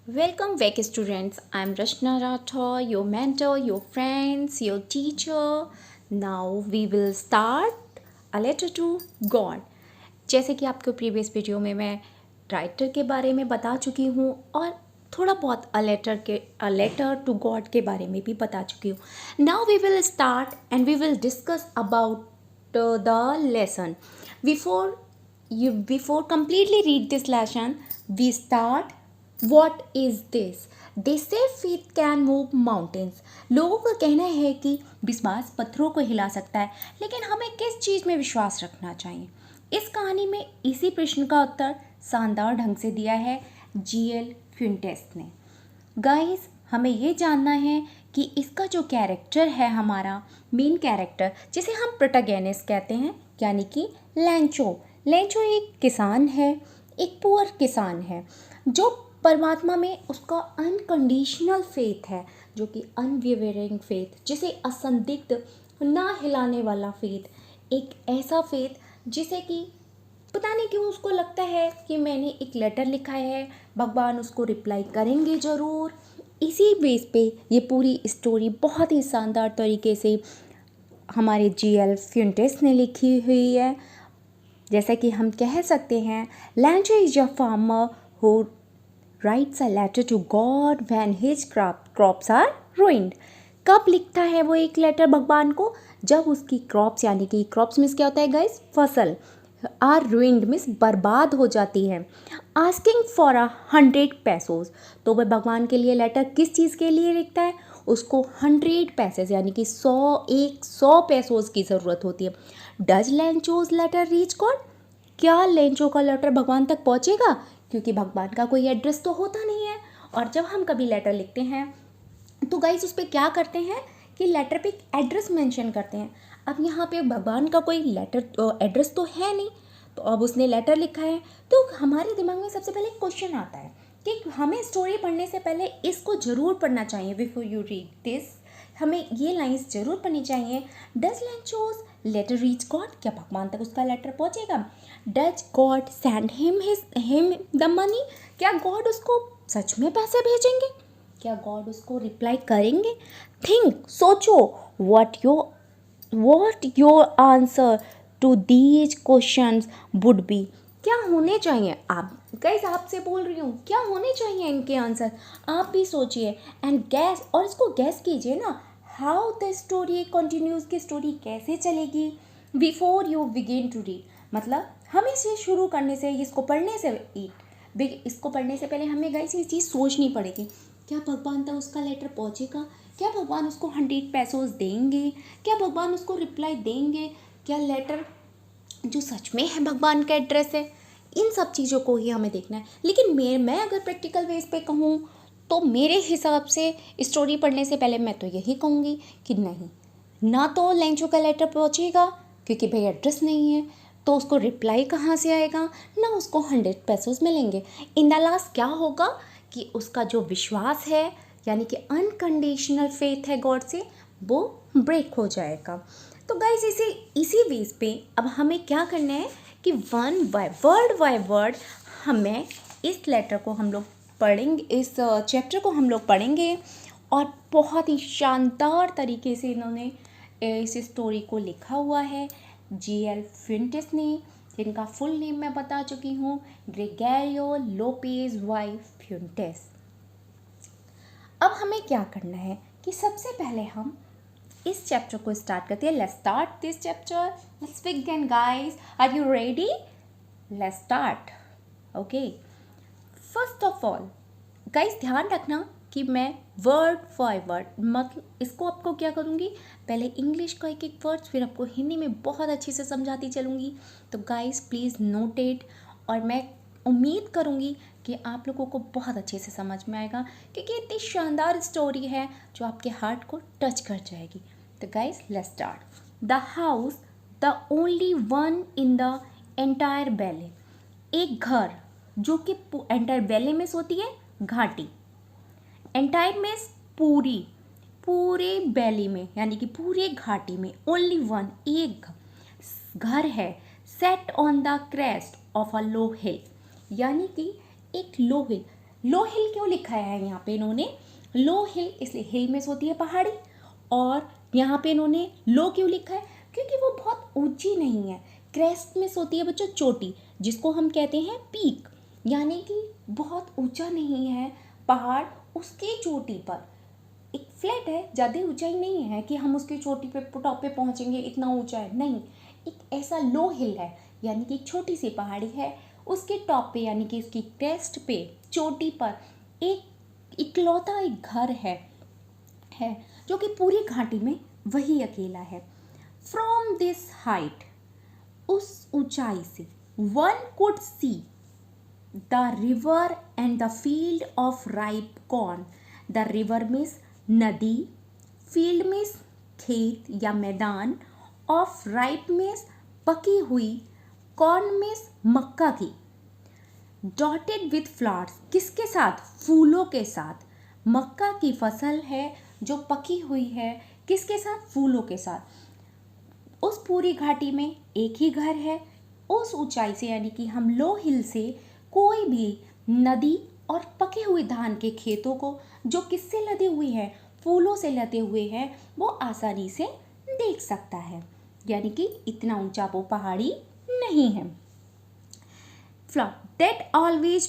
Welcome back, students. I'm Rashna Rathore, your mentor, your friends, your teacher. Now we will start a letter to God. जैसे कि आपको previous video में मैं writer के बारे में बता चुकी हूँ और थोड़ा बहुत अ लेटर टू गॉड के बारे में भी बता चुकी हूँ. Now we will start and we will discuss about the lesson. Before completely read this lesson, we start. What is this? They say faith can move mountains. लोगों का कहना है कि विश्वास पत्थरों को हिला सकता है, लेकिन हमें किस चीज़ में विश्वास रखना चाहिए? इस कहानी में इसी प्रश्न का उत्तर शानदार ढंग से दिया है जीएल फ्यूंटेस ने. गाइस, हमें ये जानना है कि इसका जो कैरेक्टर है, हमारा मेन कैरेक्टर, जिसे हम प्रोटैगनिस्ट कहते हैं, यानी कि लैंचो. लैंचो एक किसान है, एक पुअर किसान है, जो परमात्मा में उसका अनकंडीशनल फेथ है, जो कि अनवेवरिंग फेथ, जिसे असंदिग्ध ना हिलाने वाला फेथ, एक ऐसा फेथ जिसे कि पता नहीं क्यों उसको लगता है कि मैंने एक लेटर लिखा है, भगवान उसको रिप्लाई करेंगे ज़रूर. इसी बेस पे ये पूरी स्टोरी बहुत ही शानदार तरीके से हमारे जीएल फ्यूंटेस ने लिखी हुई है. जैसा कि हम कह सकते हैं, Lencho is a farmer who writes a letter to God when his crops are ruined. कब लिखता है वो एक लेटर भगवान को? जब उसकी क्रॉप्स, यानी कि क्रॉप्स मीन्स क्या होता है गाइस? फसल. आर ruined मीन्स बर्बाद हो जाती है. Asking for 100 पैसोज. तो वह भगवान के लिए लेटर किस चीज़ के लिए लिखता है? उसको 100 पैसे, यानी कि 100 पैसोज की ज़रूरत होती है. Does Lencho's letter reach God? क्या लेंचो का लेटर भगवान तक पहुंचेगा? क्योंकि भगवान का कोई एड्रेस तो होता नहीं है. और जब हम कभी लेटर लिखते हैं तो गाइस उस पर क्या करते हैं कि लेटर पे एक एड्रेस मेंशन करते हैं. अब यहाँ पे भगवान का कोई लेटर एड्रेस तो है नहीं, तो अब उसने लेटर लिखा है, तो हमारे दिमाग में सबसे पहले क्वेश्चन आता है कि हमें स्टोरी पढ़ने से पहले इसको ज़रूर पढ़ना चाहिए. बिफोर यू रीड दिस, हमें ये लाइंस ज़रूर पढ़नी चाहिए. Does Lencho's letter reach God? क्या भगवान तक उसका लेटर पहुँचेगा? Does God send him the money? क्या गॉड उसको सच में पैसे भेजेंगे? क्या गॉड उसको रिप्लाई करेंगे? थिंक, सोचो. What your answer to these questions would be? क्या होने चाहिए? आप गाइस, आपसे बोल रही हूँ, क्या होने चाहिए इनके आंसर? आप भी सोचिए एंड गैस, और इसको गैस कीजिए ना, हाउ द स्टोरी कंटिन्यूज, की स्टोरी कैसे चलेगी. Before you begin to read, मतलब हमें इसे शुरू करने से, इसको पढ़ने से इसको पढ़ने से पहले हमें गाइस ये चीज़ सोचनी पड़ेगी. क्या भगवान तक उसका लेटर पहुँचेगा? क्या भगवान उसको 100 पैसोज देंगे? क्या भगवान उसको रिप्लाई देंगे? क्या लेटर जो सच में है भगवान का एड्रेस है? इन सब चीज़ों को ही हमें देखना है. लेकिन मैं अगर प्रैक्टिकल बेस पे कहूँ तो मेरे हिसाब से स्टोरी पढ़ने से पहले मैं तो यही कहूँगी कि नहीं, ना तो लेंचो का लेटर पहुँचेगा क्योंकि भाई एड्रेस नहीं है, तो उसको रिप्लाई कहाँ से आएगा, ना उसको 100 पैसोज मिलेंगे. इन द लास्ट क्या होगा कि उसका जो विश्वास है, यानी कि अनकंडीशनल फेथ है गॉड से, वो ब्रेक हो जाएगा. तो गाइस, इसी बेस पे अब हमें क्या करना है कि बाय वर्ड हमें इस लेटर को हम लोग पढ़ेंगे, इस चैप्टर को हम लोग पढ़ेंगे. और बहुत ही शानदार तरीके से इन्होंने इस स्टोरी को लिखा हुआ है जीएल फ्यूंटेस ने, जिनका फुल नेम मैं बता चुकी हूँ, ग्रेगोरियो लोपेज वाई फ्यूंटेस. अब हमें क्या करना है कि सबसे पहले हम इस चैप्टर को स्टार्ट करते हैं. Let's start this chapter. Let's begin guys. Are you ready? Let's start. Okay. First of all guys, ध्यान रखना कि मैं वर्ड फॉर वर्ड, मतलब इसको आपको क्या करूँगी, पहले इंग्लिश का एक एक वर्ड, फिर आपको हिंदी में बहुत अच्छे से समझाती चलूँगी. तो गाइस प्लीज़ नोट इट. और मैं उम्मीद करूँगी कि आप लोगों को बहुत अच्छे से समझ में आएगा, क्योंकि इतनी शानदार स्टोरी है जो आपके हार्ट को टच कर जाएगी. तो guys let's start. The house, the only one in the entire valley. एक घर जो कि एंटायर वैली में होती है घाटी. एंटायर में पूरी, पूरे वैली में, यानी कि पूरे घाटी में, ओनली वन, एक घर है. Set on the crest of a low hill, यानी कि एक लो हिल. लो हिल क्यों लिखा है यहाँ पे इन्होंने? लो हिल इसलिए हिल में होती है पहाड़ी, और यहाँ पे इन्होंने लो क्यों लिखा है? क्योंकि वो बहुत ऊंची नहीं है। क्रेस्ट में होती है बच्चों चोटी, जिसको हम कहते हैं पीक, यानी कि बहुत ऊंचा नहीं है पहाड़, उसकी चोटी पर एक फ्लैट है, ज़्यादा ऊंचाई नहीं है कि हम उसकी चोटी पे टॉप पे पहुंचेंगे, इतना ऊंचा है नहीं। एक ऐसा लो हिल है, यानी कि एक छोटी सी पहाड़ी है, उसके टॉप पे यानी कि उसकी क्रेस्ट पे चोटी पर एक इकलौता एक घर है जो कि पूरी घाटी में वही अकेला है। फ्रॉम दिस हाइट, उस ऊंचाई से, one could see the river and the field of ripe corn. The river means नदी, फील्ड मीन्स खेत या मैदान, ऑफ राइप मीन्स पकी हुई, कॉर्न मीन्स मक्का की, डॉटेड विथ फ्लावर्स किसके साथ? फूलों के साथ। मक्का की फसल है जो पकी हुई है, किसके साथ? फूलों के साथ। उस पूरी घाटी में एक ही घर है। उस ऊंचाई से यानी कि हम लो हिल से कोई भी नदी और पके हुए धान के खेतों को, जो किससे लदे हुए हैं? फूलों से लदे हुए हैं, वो आसानी से देख सकता है। यानी कि इतना ऊंचा वो पहाड़ी नहीं है। दैट ऑलवेज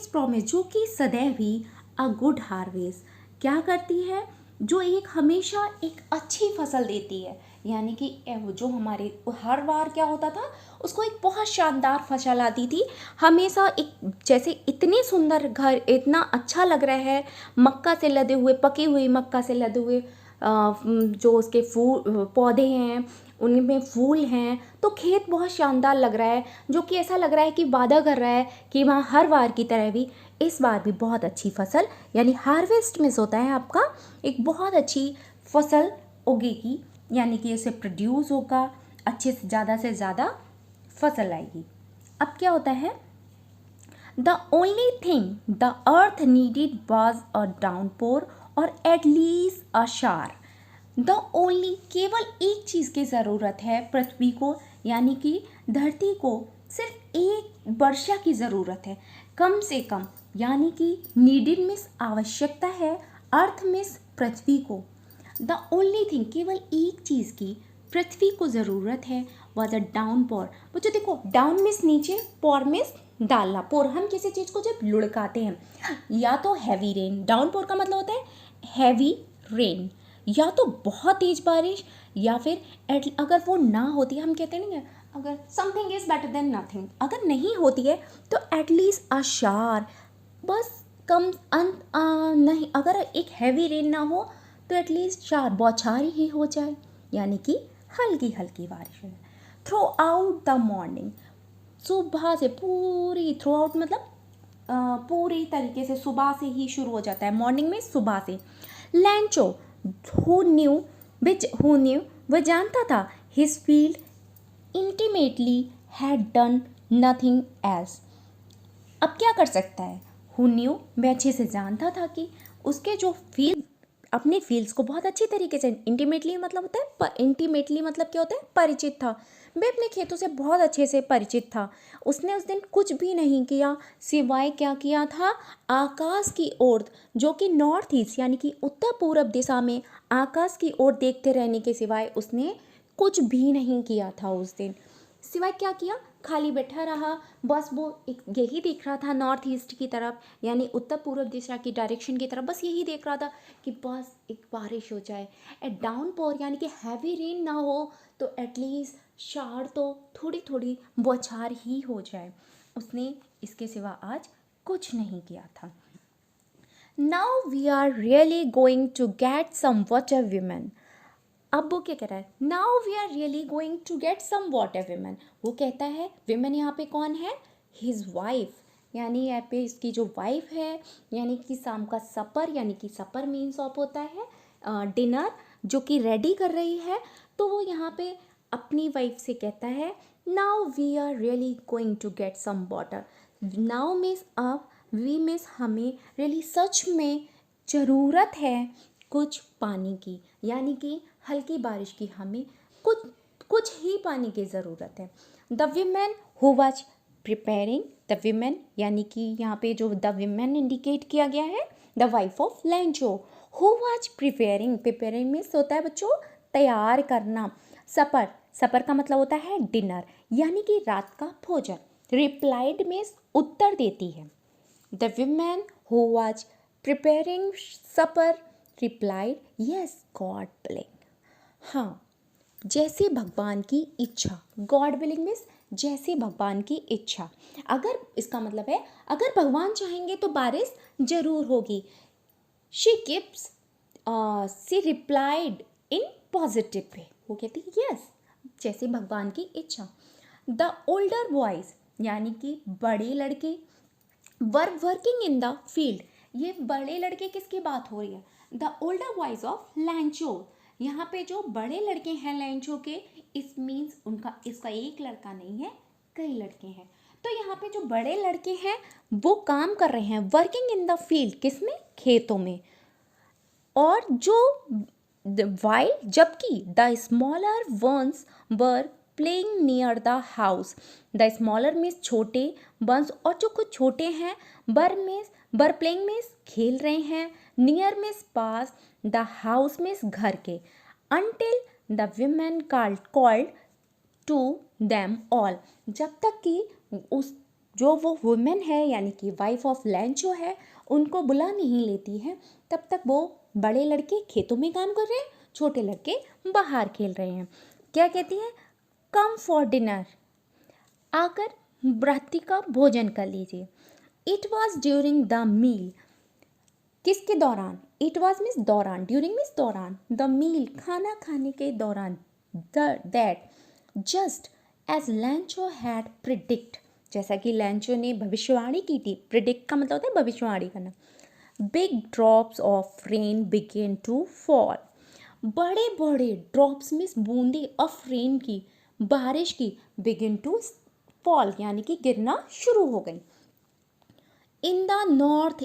प्रॉमिस, जो कि सदैव ही अ गुड हार्वेस्ट, क्या करती है? जो एक हमेशा एक अच्छी फसल देती है। यानी कि जो हमारे हर बार क्या होता था, उसको एक बहुत शानदार फसल आती थी हमेशा। एक जैसे इतनी सुंदर घर, इतना अच्छा लग रहा है, मक्का से लदे हुए, पकी हुई मक्का से लदे हुए जो उसके फूल पौधे हैं, उनमें फूल हैं, तो खेत बहुत शानदार लग रहा है, जो कि ऐसा लग रहा है कि वादा कर रहा है कि वहाँ हर बार की तरह भी इस बार भी बहुत अच्छी फसल, यानी हार्वेस्ट मिस होता है आपका, एक बहुत अच्छी फसल उगेगी, यानी कि उसे प्रोड्यूस होगा, अच्छे से ज़्यादा फसल आएगी। अब क्या होता है? The only thing the earth needed was a downpour और एट लीस्ट अ शार। द ओनली, केवल एक चीज़ की ज़रूरत है पृथ्वी को, यानी कि धरती को सिर्फ एक वर्षा की ज़रूरत है, कम से कम। यानी कि नीडेड मीन्स आवश्यकता है, अर्थ मीन्स पृथ्वी को। द ओनली थिंग, केवल एक चीज़ की पृथ्वी को ज़रूरत है, वॉज अ डाउन पोर। बच्चों देखो, डाउन मीन्स नीचे, पोर मीन्स डालना। पोर हम किसी चीज़ को जब लुढ़काते हैं, या तो हैवी रेन, डाउन पोर का मतलब होता है हैवी रेन, या तो बहुत तेज बारिश, या फिर अगर वो ना होती है, हम कहते नहीं है अगर something is better than nothing, अगर नहीं होती है तो एटलीस्ट अ शार, बस कम नहीं, अगर एक हैवी रेन ना हो तो एटलीस्ट शार, बौछार ही हो जाए, यानी कि हल्की हल्की बारिश हो जाए। थ्रू आउट द मॉर्निंग, सुबह से पूरी, थ्रू आउट मतलब पूरी तरीके से, सुबह से ही शुरू हो जाता है, मॉर्निंग में सुबह से। लैंचो हु न्यू, वह जानता था, his field intimately had done nothing else. अब क्या कर सकता है? हु न्यू, वह अच्छे से जानता था कि उसके जो फील्ड, अपने फील्ड्स को बहुत अच्छी तरीके से, इंटीमेटली मतलब होता है, इंटीमेटली मतलब क्या होता है? परिचित था। वह अपने खेतों से बहुत अच्छे से परिचित था। उसने उस दिन कुछ भी नहीं किया, सिवाय क्या किया था? आकाश की ओर, जो कि नॉर्थ ईस्ट यानी कि उत्तर पूर्व दिशा में आकाश की ओर देखते रहने के सिवाय उसने कुछ भी नहीं किया था उस दिन। सिवाय क्या किया? खाली बैठा रहा, बस वो एक यही देख रहा था नॉर्थ ईस्ट की तरफ, यानी उत्तर पूर्व दिशा की डायरेक्शन की तरफ, बस यही देख रहा था कि बस एक बारिश हो जाए, ए डाउन पोर, यानी कि हैवी रेन ना हो तो एटलीस्ट शार, तो थोड़ी थोड़ी बौछार ही हो जाए। उसने इसके सिवा आज कुछ नहीं किया था। Now we are really going to get some water women. अब वो क्या कह रहा है? Now we are really going to get some water women. वो कहता है विमेन यहाँ पे कौन है? हिज वाइफ, यानी यहाँ पे इसकी जो वाइफ है, यानी कि शाम का सपर, यानी कि सपर मीन्स ऑफ होता है डिनर, जो कि रेडी कर रही है। तो वो यहाँ पे अपनी वाइफ से कहता है now we are really going to get some water. Now means अब, वी मीन्स हमें, रियली सच में ज़रूरत है कुछ पानी की, यानी कि हल्की बारिश की, हमें कुछ कुछ ही पानी की ज़रूरत है। The women who was preparing the women, यानी कि यहाँ पे जो द विमेन इंडिकेट किया गया है, the wife of लैंचो, who was preparing, preparing means होता है बच्चों तैयार करना, सपर, सपर का मतलब होता है डिनर, यानी कि रात का भोजन, रिप्लाइड मीन्स उत्तर देती है, the women who was preparing supper replied yes God willing, हाँ जैसे भगवान की इच्छा, गॉड विलिंग मीन्स जैसे भगवान की इच्छा, अगर इसका मतलब है अगर भगवान चाहेंगे तो बारिश जरूर होगी, she gives she replied in positive way, वो कहती है यस जैसे भगवान की इच्छा, द ओल्डर बॉयज यानी कि बड़े लड़के were working in the field, ये बड़े लड़के किसकी बात हो रही है, द ओल्डर बॉयज ऑफ लैंचो, यहाँ पे जो बड़े लड़के हैं लैंचो के, इस मीन्स उनका इसका एक लड़का नहीं है कई लड़के हैं, तो यहाँ पे जो बड़े लड़के हैं वो काम कर रहे हैं, वर्किंग इन द फील्ड, किसमें, खेतों में, और जो वाइल जबकि the smaller ones were playing near the house, the smaller means छोटे, वंस और जो कुछ छोटे हैं, बर प्लेइंग मीन्स खेल रहे हैं, नियर मीन्स पास, द हाउस मीन्स घर के, until the women called to them all, जब तक कि उस जो वो वुमेन है यानी कि वाइफ ऑफ लैंचो है उनको बुला नहीं लेती है, तब तक वो बड़े लड़के खेतों में काम कर रहे हैं, छोटे लड़के बाहर खेल रहे हैं, क्या कहती हैं, कम फॉर डिनर, आकर रात्रि का भोजन कर लीजिए, it was during the meal, किसके दौरान, इट वॉज मीन्स दौरान, ड्यूरिंग मीन्स दौरान, द मील खाना खाने के दौरान, that just as Lencho had predict, जैसा कि लैंचो ने भविष्यवाणी की थी, प्रिडिक्ट का मतलब होता है भविष्यवाणी करना, big drops of rain began to fall, बड़े बड़े ड्रॉप्स मीन्स बूंदे ऑफ रेन की, बारिश की, बिगिन टू फॉल यानी कि गिरना शुरू हो गई, इन द नॉर्थ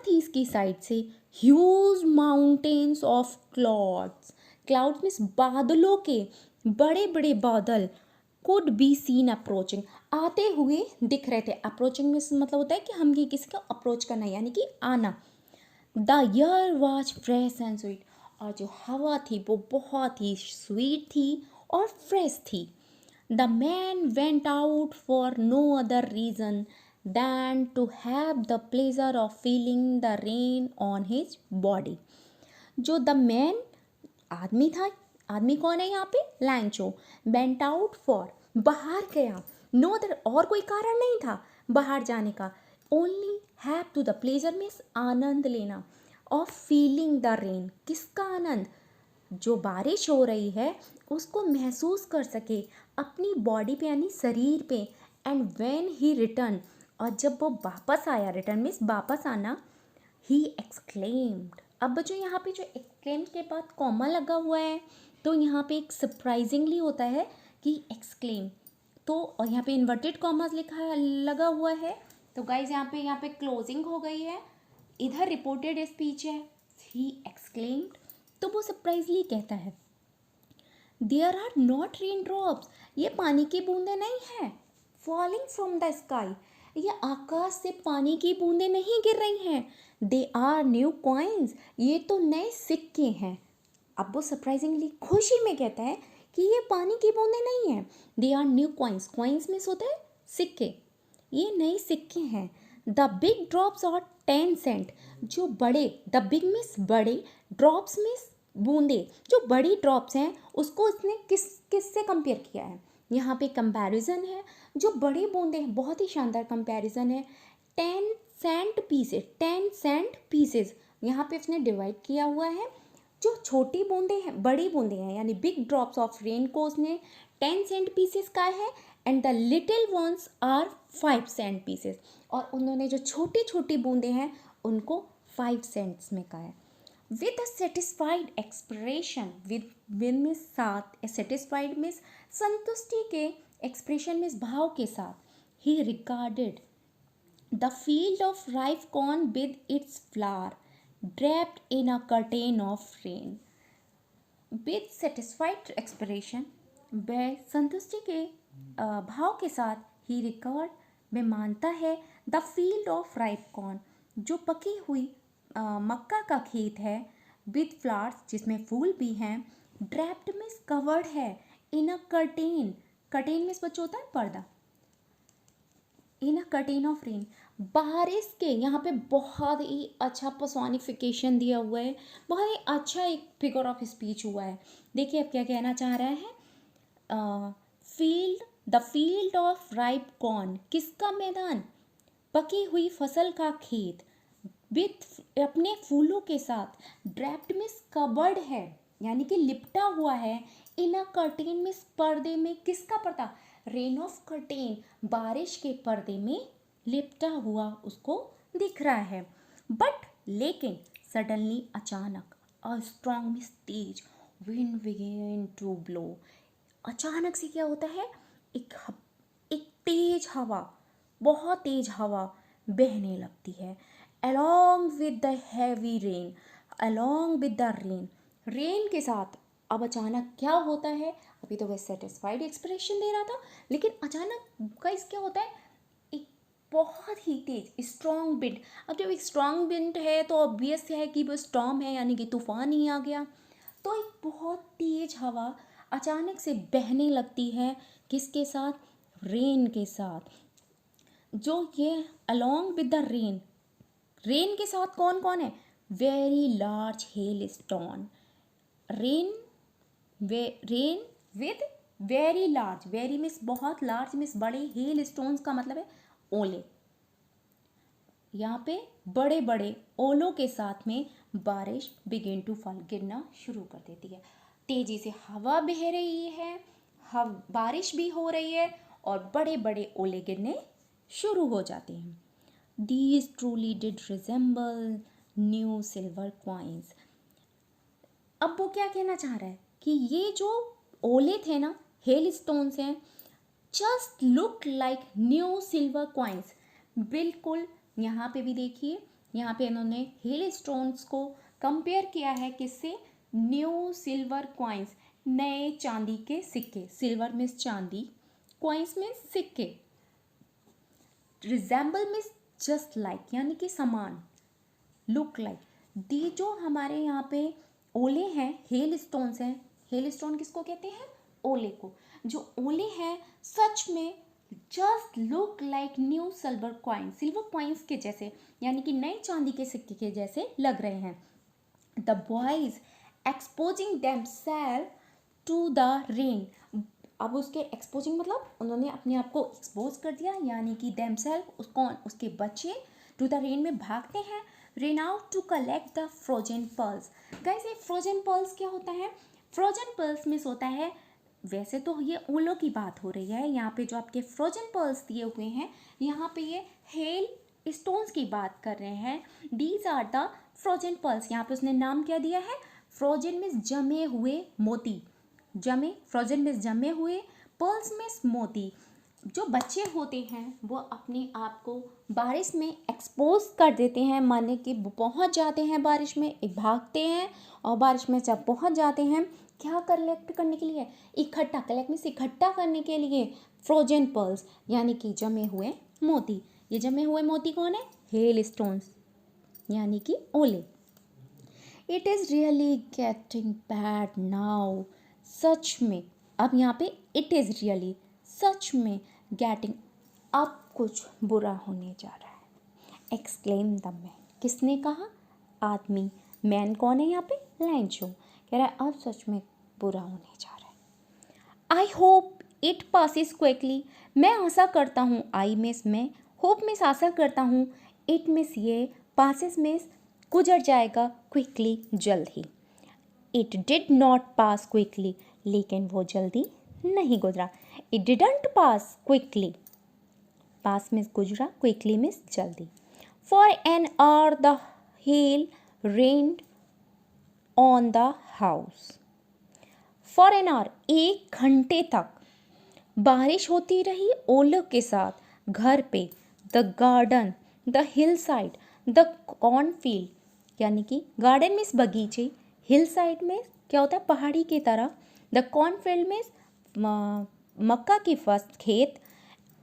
ईस्ट की साइड से huge mountains of clouds, clouds means बादलों के बड़े बड़े बादल, कुड बी सीन अप्रोचिंग, आते हुए दिख रहे थे, अप्रोचिंग मीन्स मतलब होता है कि हम ये किसी का अप्रोच करना यानी कि आना, the air was fresh and sweet, और जो हवा थी वो बहुत ही स्वीट थी और फ्रेश थी, the man went out for no other reason than to have the pleasure of feeling the rain on his body, जो द मैन आदमी था, आदमी कौन है यहाँ पे, लैंचो, वेंट आउट फॉर बाहर गया, नो अदर और कोई कारण नहीं था बाहर जाने का, only have to the pleasure means आनंद लेना, ऑफ फीलिंग द रेन, किसका आनंद, जो बारिश हो रही है उसको महसूस कर सके अपनी बॉडी पे यानी शरीर पे, एंड व्हेन ही रिटर्न, और जब वो वापस आया, रिटर्न मीन्स वापस आना, ही एक्सक्लेम्ड, अब बच्चों यहाँ पे जो एक्सक्लेम के बाद कॉमा लगा हुआ है तो यहाँ पे एक सरप्राइजिंगली होता है कि एक्सक्लेम, तो और यहाँ पे इन्वर्टेड कॉमास लिखा है लगा हुआ है, तो गाइज यहाँ पे क्लोजिंग हो गई है, इधर रिपोर्टेड स्पीच है, ही एक्सक्लेम्ड, तो वो सरप्राइजली कहता है, there are not rain drops, ये पानी की बूंदें नहीं हैं, फॉलिंग फ्रॉम द स्काई, ये आकाश से पानी की बूंदें नहीं गिर रही हैं, दे आर न्यू कॉइन्स, ये तो नए सिक्के हैं, अब वो सरप्राइजिंगली खुशी में कहता है कि ये पानी की बूंदें नहीं हैं, they are new coins, coins means होता है सिक्के, ये नए सिक्के हैं, द बिग ड्रॉप्स और 10 सेंट, जो बड़े, द बिग मीन्स बड़े, ड्रॉप्स मीन्स बूंदे, जो बड़ी ड्रॉप्स हैं उसको इसने किससे कंपेयर किया है, यहाँ पे कंपैरिजन है, जो बड़ी बूंदे हैं, बहुत ही शानदार कंपैरिजन है, 10 सेंट पीसेस, 10 सेंट पीसेस, यहाँ पे उसने डिवाइड किया हुआ है, जो छोटी बूंदे हैं, बड़ी बूंदे हैं यानी बिग ड्रॉप्स ऑफ रेन को उसने 10 सेंट पीसेस कहा है, and the little ones are 5 cent pieces, और उन्होंने जो छोटी छोटी बूंदे हैं उनको 5 सेंट्स में कहा है, with a satisfied expression, with में साथ, सेटिस्फाइड में संतुष्टि के, एक्सप्रेशन में भाव के साथ, ही regarded the field of ripe corn with its flower draped in a curtain of rain, with satisfied expression, वह संतुष्टि के भाव के साथ ही रिकॉर्ड, वह मानता है, the field of ripe corn, जो पकी हुई मक्का का खेत है, विद फ्लावर्स, जिसमें फूल भी हैं, ड्रैप्ड मीन्स कवर्ड है, इन अ कर्टेन, कर्टेन मीन्स बच्चों होता है पर्दा, इन अ कर्टेन ऑफ रेन, बारिश के, यहाँ पे बहुत ही अच्छा पर्सोनिफिकेशन दिया हुआ है, बहुत ही अच्छा एक फिगर ऑफ स्पीच हुआ है। देखिए अब क्या कहना चाह रहा है, field, the field of ripe corn, किसका मैदान, पकी हुई फसल का खेत, विथ अपने फूलों के साथ, ड्रैप्ड मीन्स कवर्ड है यानी कि लिपटा हुआ है, इन अ कर्टेन मीन्स पर्दे में, किसका पर्दा, रेन ऑफ कर्टेन, बारिश के पर्दे में लिपटा हुआ उसको दिख रहा है। बट लेकिन सडनली अचानक, अ स्ट्रॉन्ग मीन्स तेज, विंड बिगेन टू ब्लो, अचानक से क्या होता है, एक तेज हवा, बहुत तेज हवा बहने लगती है, along with the heavy rain, along with the rain, rain के साथ। अब अचानक क्या होता है, अभी तो वह सेटिस्फाइड एक्सप्रेशन दे रहा था, लेकिन अचानक गाइस क्या होता है, एक बहुत ही तेज स्ट्रॉन्ग विंड। अब जब एक स्ट्रॉन्ग विंड है तो ऑब्वियस है कि वो स्टॉर्म है, यानी कि तूफान ही आ गया। तो एक बहुत तेज हवा अचानक से बहने लगती है, किसके साथ, रेन के साथ। जो ये along with the rain, rain के साथ कौन कौन है, very large hello stone, rain rain with very large, very miss बहुत, लार्ज मिस बड़े, हेल स्टोन्स का मतलब है ओले, यहाँ पे बड़े बड़े ओलों के साथ में बारिश बिगिन टू फॉल, गिरना शुरू कर देती है। तेजी से हवा बह रही है, बारिश भी हो रही है और बड़े बड़े ओले गिरने शुरू हो जाते हैं। These truly did resemble new silver coins. अब वो क्या कहना चाह रहा है कि ये जो ओले थे ना, हेल स्टोन्स हैं, just look like new silver coins, बिल्कुल। यहाँ पे भी देखिए, यहाँ पे इन्होंने हेल स्टोन्स को कंपेयर किया है किससे, न्यू सिल्वर कॉइन्स, नए चांदी के सिक्के, सिल्वर मीन्स चांदी, कॉइन्स मीन्स सिक्के, रिजेंबल मीन्स जस्ट लाइक यानी कि समान, लुक लाइक, दी जो हमारे यहाँ पे ओले हैं, हेल स्टोन्स हैं, हेल स्टोन किसको कहते हैं, ओले को, जो ओले हैं सच में just look like new silver coin, silver coins के जैसे, यानी कि नए चांदी के सिक्के के जैसे लग रहे हैं। The boys exposing themselves to the rain, अब उसके एक्सपोजिंग मतलब उन्होंने अपने आप को एक्सपोज कर दिया, यानी कि देमसेल्फ, उसको उसके बच्चे टू द रेन में भागते हैं, rain out to collect the frozen pearls. Guys ये फ्रोजन पर्ल्स क्या होता है, फ्रोजन पर्ल्स मीन्स होता है, वैसे तो ये ओलों की बात हो रही है, यहाँ पे जो आपके फ्रोजन पर्ल्स दिए हुए हैं, यहाँ पे ये हेल स्टोन्स की बात कर रहे हैं, these are the frozen pearls. यहाँ पे उसने नाम क्या दिया है, फ्रोजन मीन्स जमे हुए मोती, जमे, फ्रोजन मीन्स जमे हुए, पर्ल्स मीन्स मोती। जो बच्चे होते हैं वो अपने आप को बारिश में एक्सपोज कर देते हैं, माने कि वो पहुंच जाते हैं बारिश में, एक भागते हैं, और बारिश में जब पहुंच जाते हैं क्या कलेक्ट करने के लिए, इकट्ठा, कलेक्ट मीन्स इकट्ठा करने के लिए, फ्रोजन पर्ल्स यानी कि जमे हुए मोती। ये जमे हुए मोती कौन है, हेल स्टोन्स यानी कि ओले। It is really getting bad now, सच में, अब यहाँ पे इट इज़ रियली, सच में, गेटिंग, अब कुछ बुरा होने जा रहा है, एक्सक्लेम द मैन, किसने कहा, आदमी, मैन कौन है यहाँ पे, लैंचो, कह रहा है अब सच में बुरा होने जा रहा है। I hope it passes quickly, मैं आशा करता हूँ, आई मिस मैं, होप मिस आशा करता हूँ, इट मिस ये, पासिस मिस गुजर जाएगा, क्विकली जल्द ही। It did not pass quickly, लेकिन वो जल्दी नहीं गुजरा, it didn't pass quickly, pass means गुजरा, क्विकली मिस जल्दी। For an hour the hail rained on the house, for an hour, एक घंटे तक बारिश होती रही ओलों के साथ घर पे, the garden, the hill side, the cornfield, यानी कि गार्डन में बगीचे, हिल साइड में क्या होता है, पहाड़ी की तरफ, द कॉर्नफील्ड में मक्का की फसल खेत,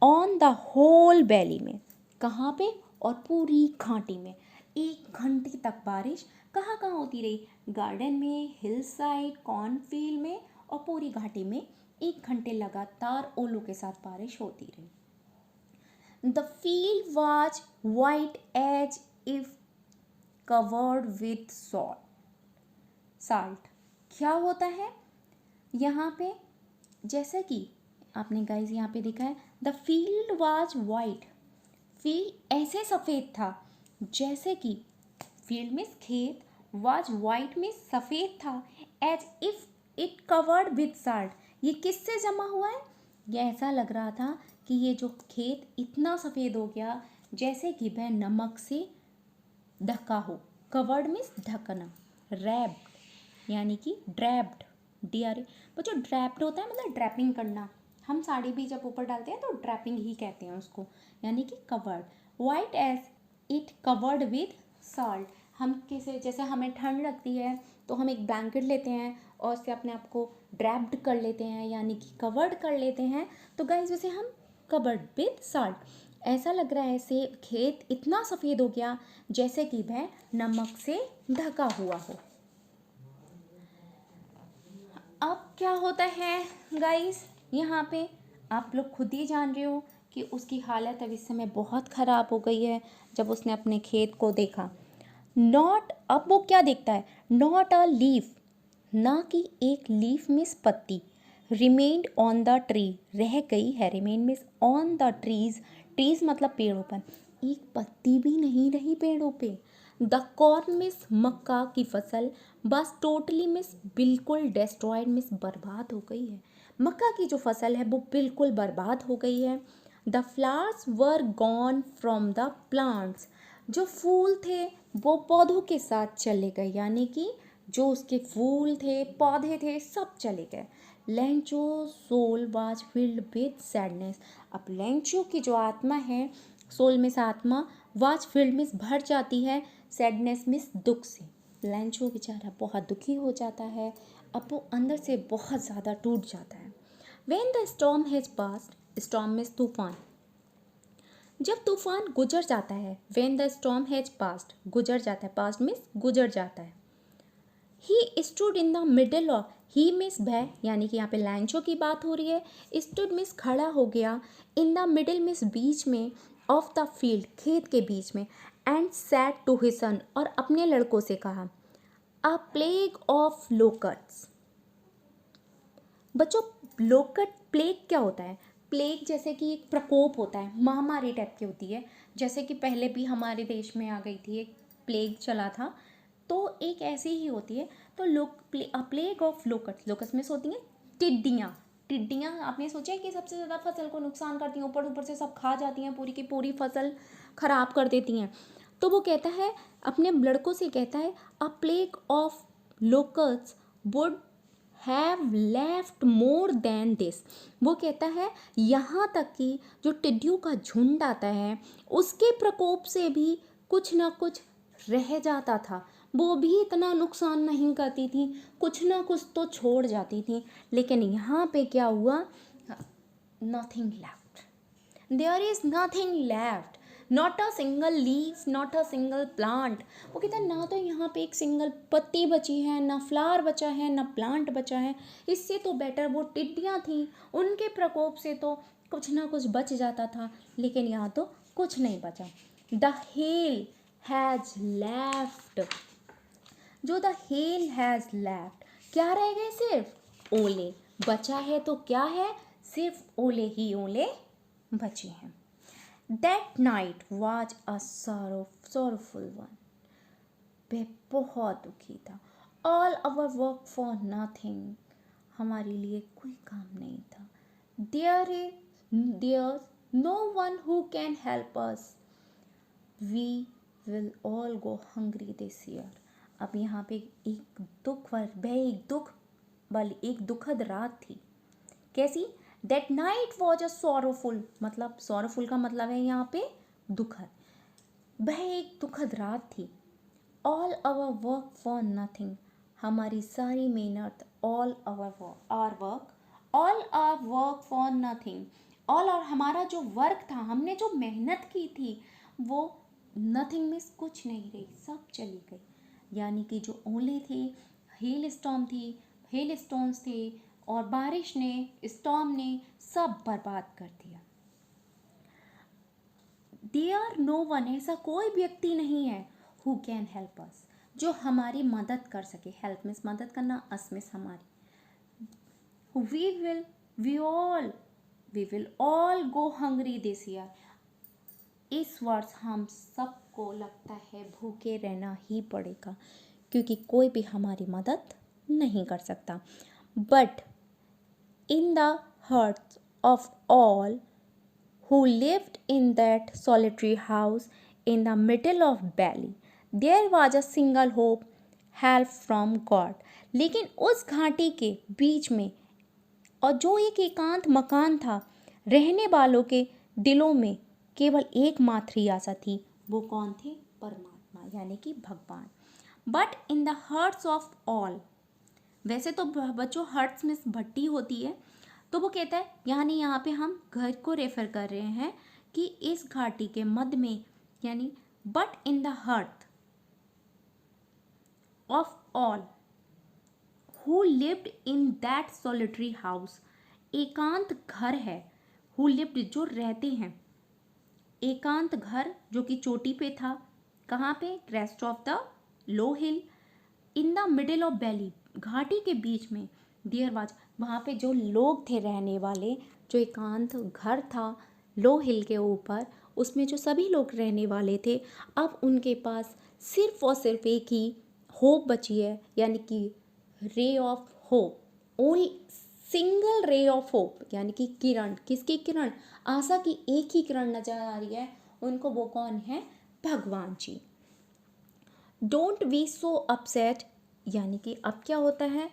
ऑन द होल वैली में, कहाँ पे, और पूरी घाटी में 1 घंटे तक बारिश कहाँ कहाँ होती रही, गार्डन में, हिल साइड, कॉर्नफील्ड में और पूरी घाटी में 1 घंटे लगातार ओलों के साथ बारिश होती रही। The field was white as if covered with salt. क्या होता है यहाँ पे, जैसा कि आपने गाइस यहाँ पे देखा है, the field was white, field ऐसे सफ़ेद था जैसे कि, फील्ड में खेत, वाज वाइट में सफ़ेद था, as if it covered with salt, ये किससे जमा हुआ है, ये ऐसा लग रहा था कि ये जो खेत इतना सफ़ेद हो गया जैसे कि वह नमक से ढका हो। कवर्ड मीन्स ढकना, रैप्ड यानी कि ड्रैप्ड, DRA। वो जो ड्रैप्ड होता है मतलब ड्रैपिंग करना, हम साड़ी भी जब ऊपर डालते हैं तो ड्रैपिंग ही कहते हैं उसको, यानी कि covered. White as it covered with salt, हम किसे, जैसे हमें ठंड लगती है तो हम एक ब्लैंकेट लेते हैं और उससे अपने आप को ड्रैप्ड कर लेते हैं यानी कि कवर्ड कर लेते हैं, तो गाइस उसे हम कवर्ड विथ सॉल्ट। ऐसा लग रहा है ऐसे खेत इतना सफ़ेद हो गया जैसे कि वह नमक से ढका हुआ हो। अब क्या होता है गाइस, यहाँ पे आप लोग खुद ही जान रहे हो कि उसकी हालत अब इस समय बहुत ख़राब हो गई है। जब उसने अपने खेत को देखा, नॉट, अब वो क्या देखता है, नॉट अ लीफ, ना कि एक लीफ मीन्स पत्ती, रिमेन्ड ऑन द ट्री, रह गई है, remain means on the trees, trees मतलब पेड़ों पर, एक पत्ती भी नहीं रही पेड़ों पे। द कॉर्न मिस, मक्का की फसल, बस टोटली मिस, बिल्कुल, डेस्ट्रॉयड मिस, बर्बाद हो गई है, मक्का की जो फसल है वो बिल्कुल बर्बाद हो गई है। The flowers were gone from the plants, जो फूल थे वो पौधों के साथ चले गए, यानी कि जो उसके फूल थे, पौधे थे, सब चले गए। Lencho soul was filled with sadness, अब लेंचो की जो आत्मा है, सोल में से आत्मा, वाज फिल्ड में भर जाती है, सैडनेस में दुख से, लेंचो बेचारा बहुत दुखी हो जाता है, अब वो अंदर से बहुत ज़्यादा टूट जाता है। When the storm has past, storm में तूफान, जब तूफान गुजर जाता है, when the storm has past, गुजर जाता है, पास्ट मीन्स गुजर जाता है। He stood in the middle of, he miss भय, यानी कि यहाँ पे लैंचो की बात हो रही है, स्टूड मिस खड़ा हो गया, इन द मिडल मिस बीच में, ऑफ द फील्ड खेत के बीच में, and said to his son, और अपने लड़कों से कहा, अ प्लेग ऑफ लोकट्स। बच्चों लोकट, प्लेग क्या होता है, प्लेग जैसे कि एक प्रकोप होता है, महामारी टाइप की होती है, जैसे कि पहले भी हमारे देश में आ गई थी, एक प्लेग चला था, तो एक ऐसी ही होती है। तो प्लेग ऑफ लोकट्स, लोकट्स में होती हैं टिड्डियाँ, टिड्डियाँ आपने सोचा है कि सबसे ज़्यादा फसल को नुकसान करती हैं, ऊपर ऊपर से सब खा जाती हैं, पूरी की पूरी फसल ख़राब कर देती हैं। तो वो कहता है, अपने लड़कों से कहता है, a plague of locusts would have left more than this, वो कहता है यहाँ तक कि जो टिड्डियों का झुंड आता है उसके प्रकोप से भी कुछ ना कुछ रह जाता था, वो भी इतना नुकसान नहीं करती थी, कुछ ना कुछ तो छोड़ जाती थी। लेकिन यहाँ पे क्या हुआ, nothing left, there is nothing left, not a single leaf, not a single plant. वो कहता है ना तो यहाँ पे एक सिंगल पत्ती बची है, ना फ्लावर बचा है, ना प्लांट बचा है, इससे तो बेटर वो टिड्डियाँ थी, उनके प्रकोप से तो कुछ ना कुछ बच जाता था, लेकिन यहाँ तो कुछ नहीं बचा। द हेल हैज लेफ्ट, जो द हेल हैज लेफ्ट, क्या रह गए, सिर्फ ओले, बचा है तो क्या है, सिर्फ ओले ही ओले बचे हैं। That night was a sorrowful one, वह बहुत दुखी था। All our work for nothing, हमारे लिए कोई काम नहीं था। There no one who can help us, we will all go hungry this year. अब यहाँ पे एक दुख वह एक दुख वाली एक दुखद रात थी। कैसी, that night was a sorrowful, मतलब सॉरोफुल का मतलब है यहाँ पे दुखद, वह एक दुखद रात थी। All our work for nothing, हमारी सारी मेहनत, all our work, all our work for nothing, all, और हमारा जो वर्क था, हमने जो मेहनत की थी, वो नथिंग मिस, कुछ नहीं रही, सब चली गई। यानी कि जो ओले थे, हेल स्टॉर्म थी, हेल स्टोन्स थे, और बारिश ने, स्टॉर्म ने सब बर्बाद कर दिया। देयर नो वन, ऐसा कोई व्यक्ति नहीं है हु कैन हेल्प अस, जो हमारी मदद कर सके। हेल्प मीन्स मदद करना, अस मीन्स हमारी। We will we all we will all go hungry this year, इस वर्ष हम सबको लगता है भूखे रहना ही पड़ेगा, क्योंकि कोई भी हमारी मदद नहीं कर सकता। But in the hearts of all who lived in that solitary house in the middle of valley, there was a single hope, help from God. लेकिन उस घाटी के बीच में, और जो एक एकांत मकान था, रहने वालों के दिलों में केवल एकमात्र ही आशा थी। वो कौन थे? परमात्मा, यानी कि भगवान। But in the hearts of all, वैसे तो बच्चों हर्ट्स में भट्टी होती है, तो वो कहता है, यानी यहाँ पे हम घर को रेफर कर रहे हैं कि इस घाटी के मध्य में, यानी but in the heart of all who lived in that solitary house, एकांत घर है, हु लिव्ड जो रहते हैं, एकांत घर जो कि चोटी पे था, कहाँ पे? Crest of the low hill, in the middle of valley, घाटी के बीच में, देयर वाज, वहाँ पे जो लोग थे रहने वाले, जो एकांत घर था लो हिल के ऊपर, उसमें जो सभी लोग रहने वाले थे, अब उनके पास सिर्फ और सिर्फ एक ही होप बची है, यानी कि रे ऑफ होप, ओनली सिंगल रे ऑफ होप, यानी कि किरण। किसकी किरण? आशा की एक ही किरण नजर आ रही है उनको, वो कौन है? भगवान जी। डोंट बी सो अपसेट, यानी कि अब क्या होता है,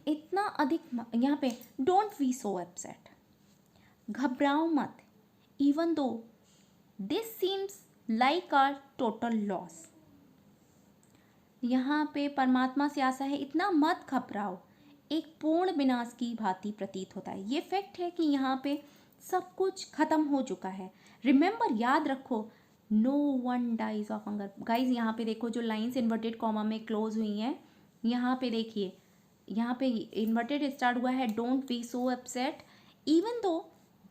इतना अधिक, यहाँ पे डोंट बी सो अपसेट, घबराओ मत, even though this seems like are total loss, यहाँ पे परमात्मा से आशा है, इतना मत घबराओ, एक पूर्ण विनाश की भांति प्रतीत होता है। ये फैक्ट है कि यहाँ पे सब कुछ खत्म हो चुका है। रिमेंबर, याद रखो, no one dies of hunger. Guys यहाँ पे देखो, जो लाइन्स इन्वर्टेड कॉमा में क्लोज हुई हैं, यहाँ पे देखिए, यहाँ पे इन्वर्टेड स्टार्ट हुआ है, don't be so upset even though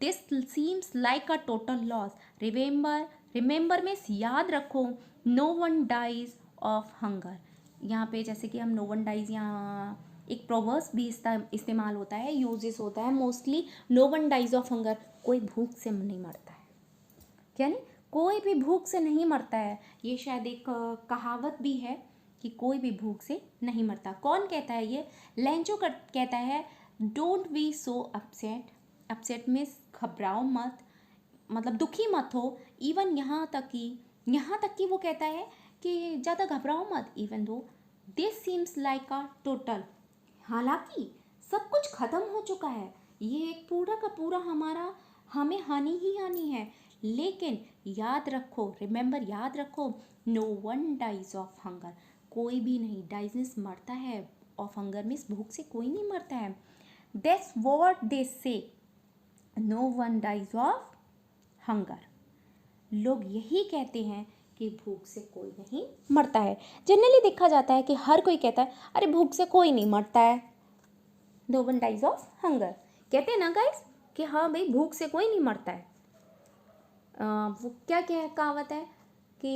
this seems like a total loss. Remember में याद रखो, no one dies of hunger. यहाँ पे जैसे कि हम नो वन डाइज, यहाँ एक प्रोवर्ब्स भी इस्तेमाल होता है, यूजेस होता है mostly, no one dies of hunger, कोई भूख से नहीं मरता है, यानी कोई भी भूख से नहीं मरता है। ये शायद एक कहावत भी है कि कोई भी भूख से नहीं मरता। कौन कहता है ये? लेंचो कहता है, don't be so upset. Upset में घबराओ मत, मतलब दुखी मत हो। इवन यहाँ तक कि वो कहता है कि ज़्यादा घबराओ मत, even though this seems like a total, हालांकि सब कुछ खत्म हो चुका है, ये एक पूरा का पूरा हमें हानि ही हानि है, लेकिन याद रखो, रिमेंबर, याद रखो, no one dies of hunger, कोई भी नहीं, डाइज मीन्स मरता है, ऑफ हंगर मीन्स भूख से कोई नहीं मरता है। That's what they say, no one dies of hunger, लोग यही कहते हैं कि भूख से कोई नहीं मरता है। जनरली देखा जाता है कि हर कोई कहता है, अरे भूख से कोई नहीं मरता है, no one dies of hunger, कहते हैं ना गाइस कि हाँ भाई भूख से कोई नहीं मरता है। वो क्या क्या कहावत है कि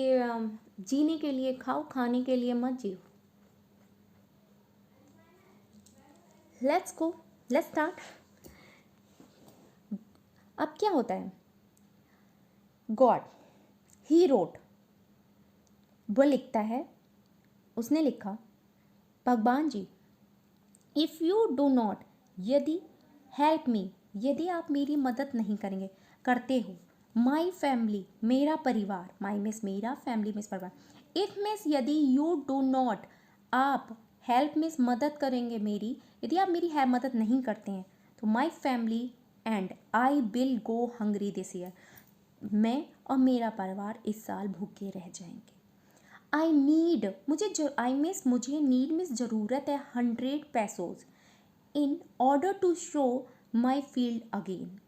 जीने के लिए खाओ, खाने के लिए मत जियो। Let's go, let's start. अब क्या होता है, गॉड ही रोट, वो लिखता है, उसने लिखा, भगवान जी, इफ़ यू डू नॉट, यदि हेल्प मी, यदि आप मेरी मदद नहीं करते हो, माई फैमिली, मेरा परिवार, माई मिस मेरा, फैमिली मिस परिवार, इफ मिस यदि, यू डू नॉट, आप, हेल्प मिस मदद करेंगे मेरी, यदि आप मेरी मदद नहीं करते हैं, तो my family and I will go hungry this year, मैं और मेरा परिवार इस साल भूखे रह जाएंगे। आई नीड, मुझे नीड मीन्स ज़रूरत है 100 pesos in order to sow my field again,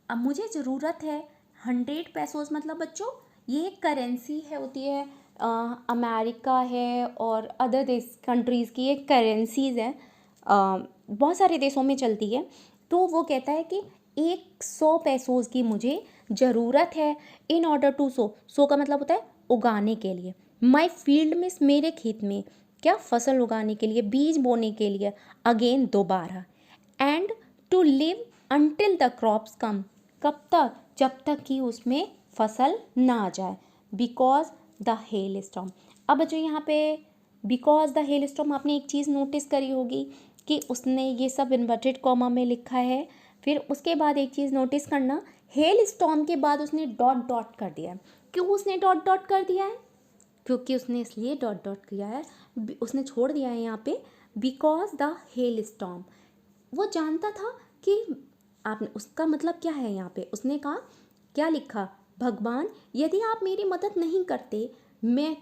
अब मुझे ज़रूरत है 100 पैसोज़, मतलब बच्चों ये एक करेंसी है, होती है अमेरिका है और अदर देश कंट्रीज़ की एक करेंसीज़ है, बहुत सारे देशों में चलती है। तो वो कहता है कि 100 पैसोज़ की मुझे ज़रूरत है इन ऑर्डर टू सो का मतलब होता है उगाने के लिए, माई फील्ड में, मेरे खेत में क्या फसल उगाने के लिए, बीज बोने के लिए, अगेन दोबारा, and to live until the crops come, कब तक, जब तक कि उसमें फसल ना आ जाए, बिकॉज द हेल स्टॉर्म। अब बच्चों यहाँ पे बिकॉज द हेल स्टॉर्म आपने एक चीज़ नोटिस करी होगी कि उसने ये सब इन्वर्टेड कॉमा में लिखा है, फिर उसके बाद एक चीज़ नोटिस करना, हेल स्टॉर्म के बाद उसने डॉट डॉट कर दिया है। क्यों उसने डॉट डॉट कर दिया है? क्योंकि उसने इसलिए डॉट डॉट किया है, उसने छोड़ दिया है यहाँ पे बिकॉज द हेल स्टॉर्म। वो जानता था कि आपने, उसका मतलब क्या है यहाँ पे, उसने कहा क्या लिखा, भगवान यदि आप मेरी मदद नहीं करते मैं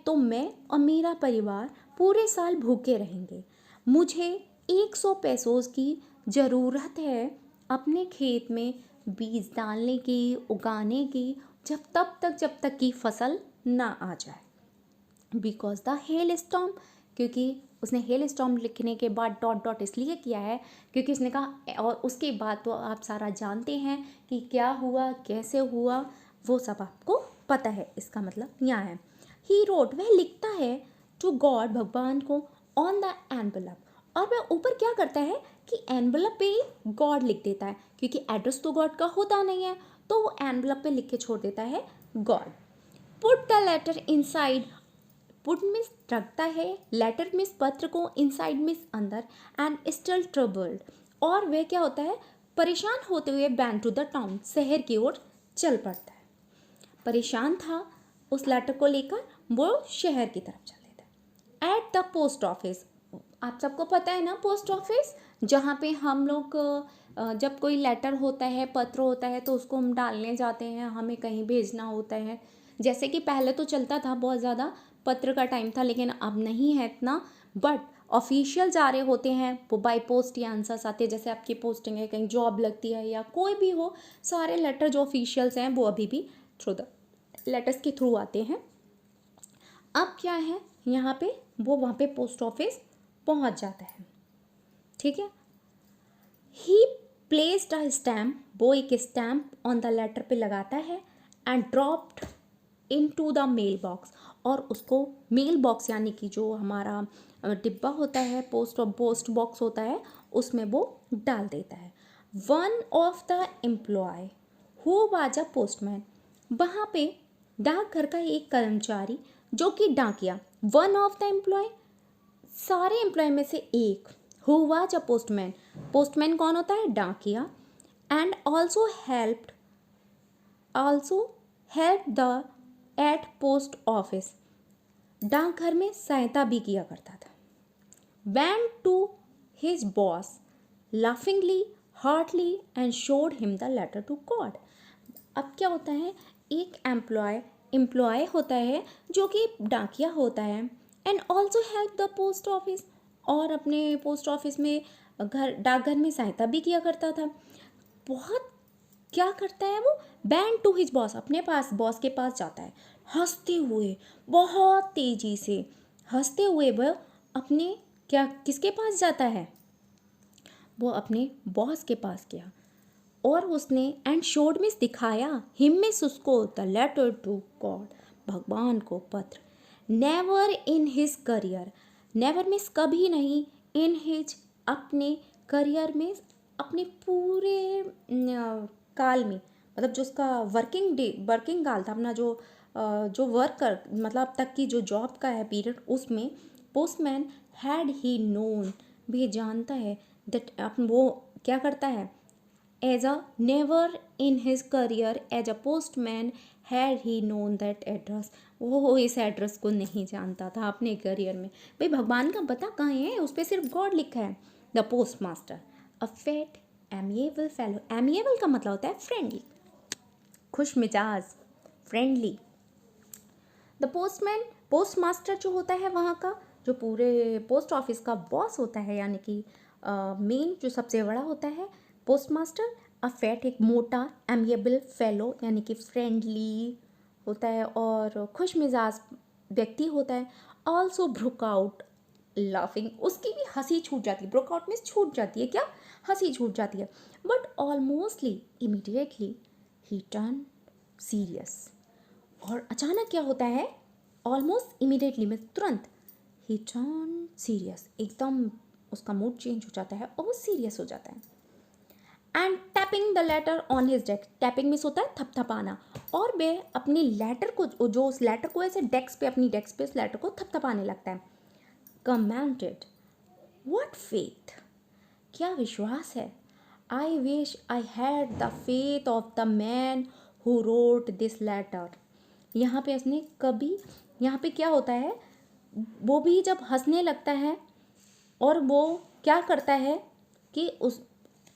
और मेरा परिवार पूरे साल भूखे रहेंगे। मुझे 100 पैसोज़ की ज़रूरत है अपने खेत में बीज डालने की, उगाने की, जब तक कि फसल ना आ जाए, बिकॉज द हेल स्टॉर्म। क्योंकि उसने हेल स्टॉर्म लिखने के बाद डॉट डॉट इसलिए किया है क्योंकि उसने कहा, और उसके बाद तो आप सारा जानते हैं कि क्या हुआ, कैसे हुआ, वो सब आपको पता है। इसका मतलब यहाँ है ही रोट, वह लिखता है टू गॉड, भगवान को, ऑन द एनवलप, और वह ऊपर क्या करता है कि एनवलप पे गॉड लिख देता है, क्योंकि एड्रेस तो गॉड का होता नहीं है, तो वो एनवलप पे लिख के छोड़ देता है God. Put the letter inside, put means रखता है, लेटर मीन्स पत्र को, इनसाइड मीन्स अंदर, एंड स्टिल ट्रबल्ड, और वह क्या होता है, परेशान होते हुए बैन टू द टाउन, शहर की ओर चल पड़ता है। परेशान था उस लेटर को लेकर, वो शहर की तरफ चल देता है। एट द पोस्ट ऑफिस, आप सबको पता है ना पोस्ट ऑफिस, जहाँ पे हम लोग जब कोई लेटर होता है, पत्र होता है, तो उसको हम डालने जाते हैं, हमें कहीं भेजना होता है। जैसे कि पहले तो चलता था बहुत ज़्यादा, पत्र का टाइम था, लेकिन अब नहीं है इतना, बट ऑफिशियल जा रहे होते हैं वो बाय पोस्ट या आंसर्स आते हैं, जैसे आपकी पोस्टिंग है, कहीं जॉब लगती है या कोई भी हो, सारे लेटर जो ऑफिशियल्स हैं वो अभी भी थ्रू द लेटर्स के थ्रू आते हैं। अब क्या है यहाँ पे, वो वहाँ पे पोस्ट ऑफिस पहुँच जाता है, ठीक है। ही प्लेस्ड अ स्टैम्प, वो एक स्टैम्प ऑन द लेटर पे लगाता है, and dropped into the mail box, और उसको मेल बॉक्स यानी कि जो हमारा डिब्बा होता है, पोस्ट बॉक्स होता है, उसमें वो डाल देता है। One of the employ who was a postman, वहाँ पे डाकघर का एक कर्मचारी जो कि डाकिया, वन ऑफ द एम्प्लॉय, सारे एम्प्लॉय में से एक, who was a postman, postman कौन होता है, डाकिया, and also help the at post office, डाकघर में सहायता भी किया करता था। went to his boss laughingly, heartily and showed him the letter to God। अब क्या होता है, एक एम्प्लॉय होता है जो कि डाकिया होता है, and also help the post office, और अपने पोस्ट ऑफिस में डाकघर में सहायता भी किया करता था। बहुत क्या करता है वो, बैंड टू हिज बॉस, अपने पास बॉस के पास जाता है, हंसते हुए, बहुत तेजी से हंसते हुए वह अपने क्या किसके पास जाता है, वो अपने बॉस के पास गया, और उसने एंड शोड मिस दिखाया, हिम मिस उसको, द लेटर टू गॉड, भगवान को पत्र। Never in his career, never miss कभी नहीं, इन हिज अपने करियर में, अपने पूरे काल में, मतलब जो उसका वर्किंग काल था अपना, जो वर्क कर मतलब तक की जो जॉब का है पीरियड, उसमें पोस्टमैन हैड ही नोन, भी जानता है दैट, वो क्या करता है, as a never in his career as a postman had he known that address, वो इस एड्रेस को नहीं जानता था अपने करियर में। भाई भगवान का पता कहाँ है, उस पर सिर्फ गॉड लिखा है। The post master a fat amiable fellow, amiable का मतलब होता है फ्रेंडली, खुश मिजाज, फ्रेंडली। द पोस्ट मास्टर जो होता है वहाँ का, जो पूरे पोस्ट ऑफिस का बॉस होता है, यानी कि मेन जो सबसे बड़ा होता है पोस्ट मास्टर, अ फैट एक मोटा एमिएबल फेलो यानी कि फ्रेंडली होता है और खुश मिजाज व्यक्ति होता है। ऑल्सो ब्रुक आउट लाफिंग, उसकी भी हंसी छूट जाती है, ब्रुक आउट में छूट जाती है, क्या हंसी छूट जाती है। But almostly immediately he turn serious, और अचानक क्या होता है, ऑलमोस्ट इमीडिएटली में तुरंत, ही टर्न सीरियस, एकदम उसका मूड चेंज हो जाता है और वो सीरियस हो जाता है। And tapping the later on his desk, tapping means होता है थपथपाना, और वह अपनी लेटर को, जो उस लेटर को ऐसे डेस्क पे, अपनी डेस्क पे उस लेटर को थपथपाने लगता है। कमेंटेड, व्हाट फेथ, क्या विश्वास है। I wish I had the faith of the man who wrote this letter. यहाँ पे उसने कभी, यहाँ पे क्या होता है, वो भी जब हंसने लगता है और वो क्या करता है कि उस,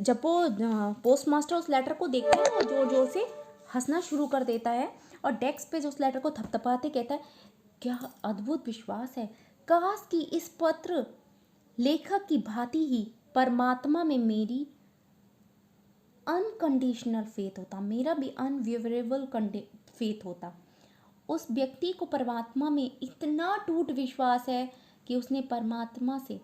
जब वो पोस्ट मास्टर उस लेटर को देखता है और जोर जोर से हंसना शुरू कर देता है और डेस्क पे जो उस लेटर को थपथपाते कहता है, क्या अद्भुत विश्वास है, काश कि इस पत्र लेखक की भांति ही परमात्मा में मेरी अनकंडीशनल फेथ होता, मेरा भी अनवेवरेबल फेथ होता। उस व्यक्ति को परमात्मा में इतना टूट विश्वास है कि उसने परमात्मा से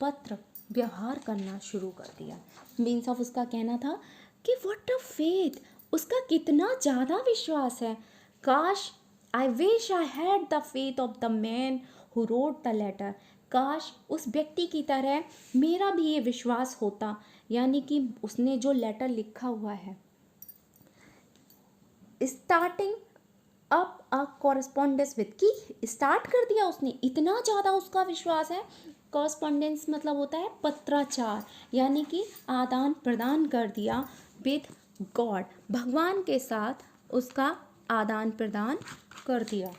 पत्र व्यवहार करना शुरू कर दिया। मीन्स ऑफ उसका कहना था कि व्हाट अ फेथ, उसका कितना ज़्यादा विश्वास है। काश, I wish I had the faith of the man who wrote the letter, काश उस व्यक्ति की तरह मेरा भी ये विश्वास होता, यानी कि उसने जो लेटर लिखा हुआ है। Starting up a correspondence with, की स्टार्ट कर दिया उसने, इतना ज़्यादा उसका विश्वास है। कॉरेस्पॉन्डेंस मतलब होता है पत्राचार, यानी कि आदान प्रदान कर दिया विद गॉड, भगवान के साथ उसका आदान प्रदान कर दिया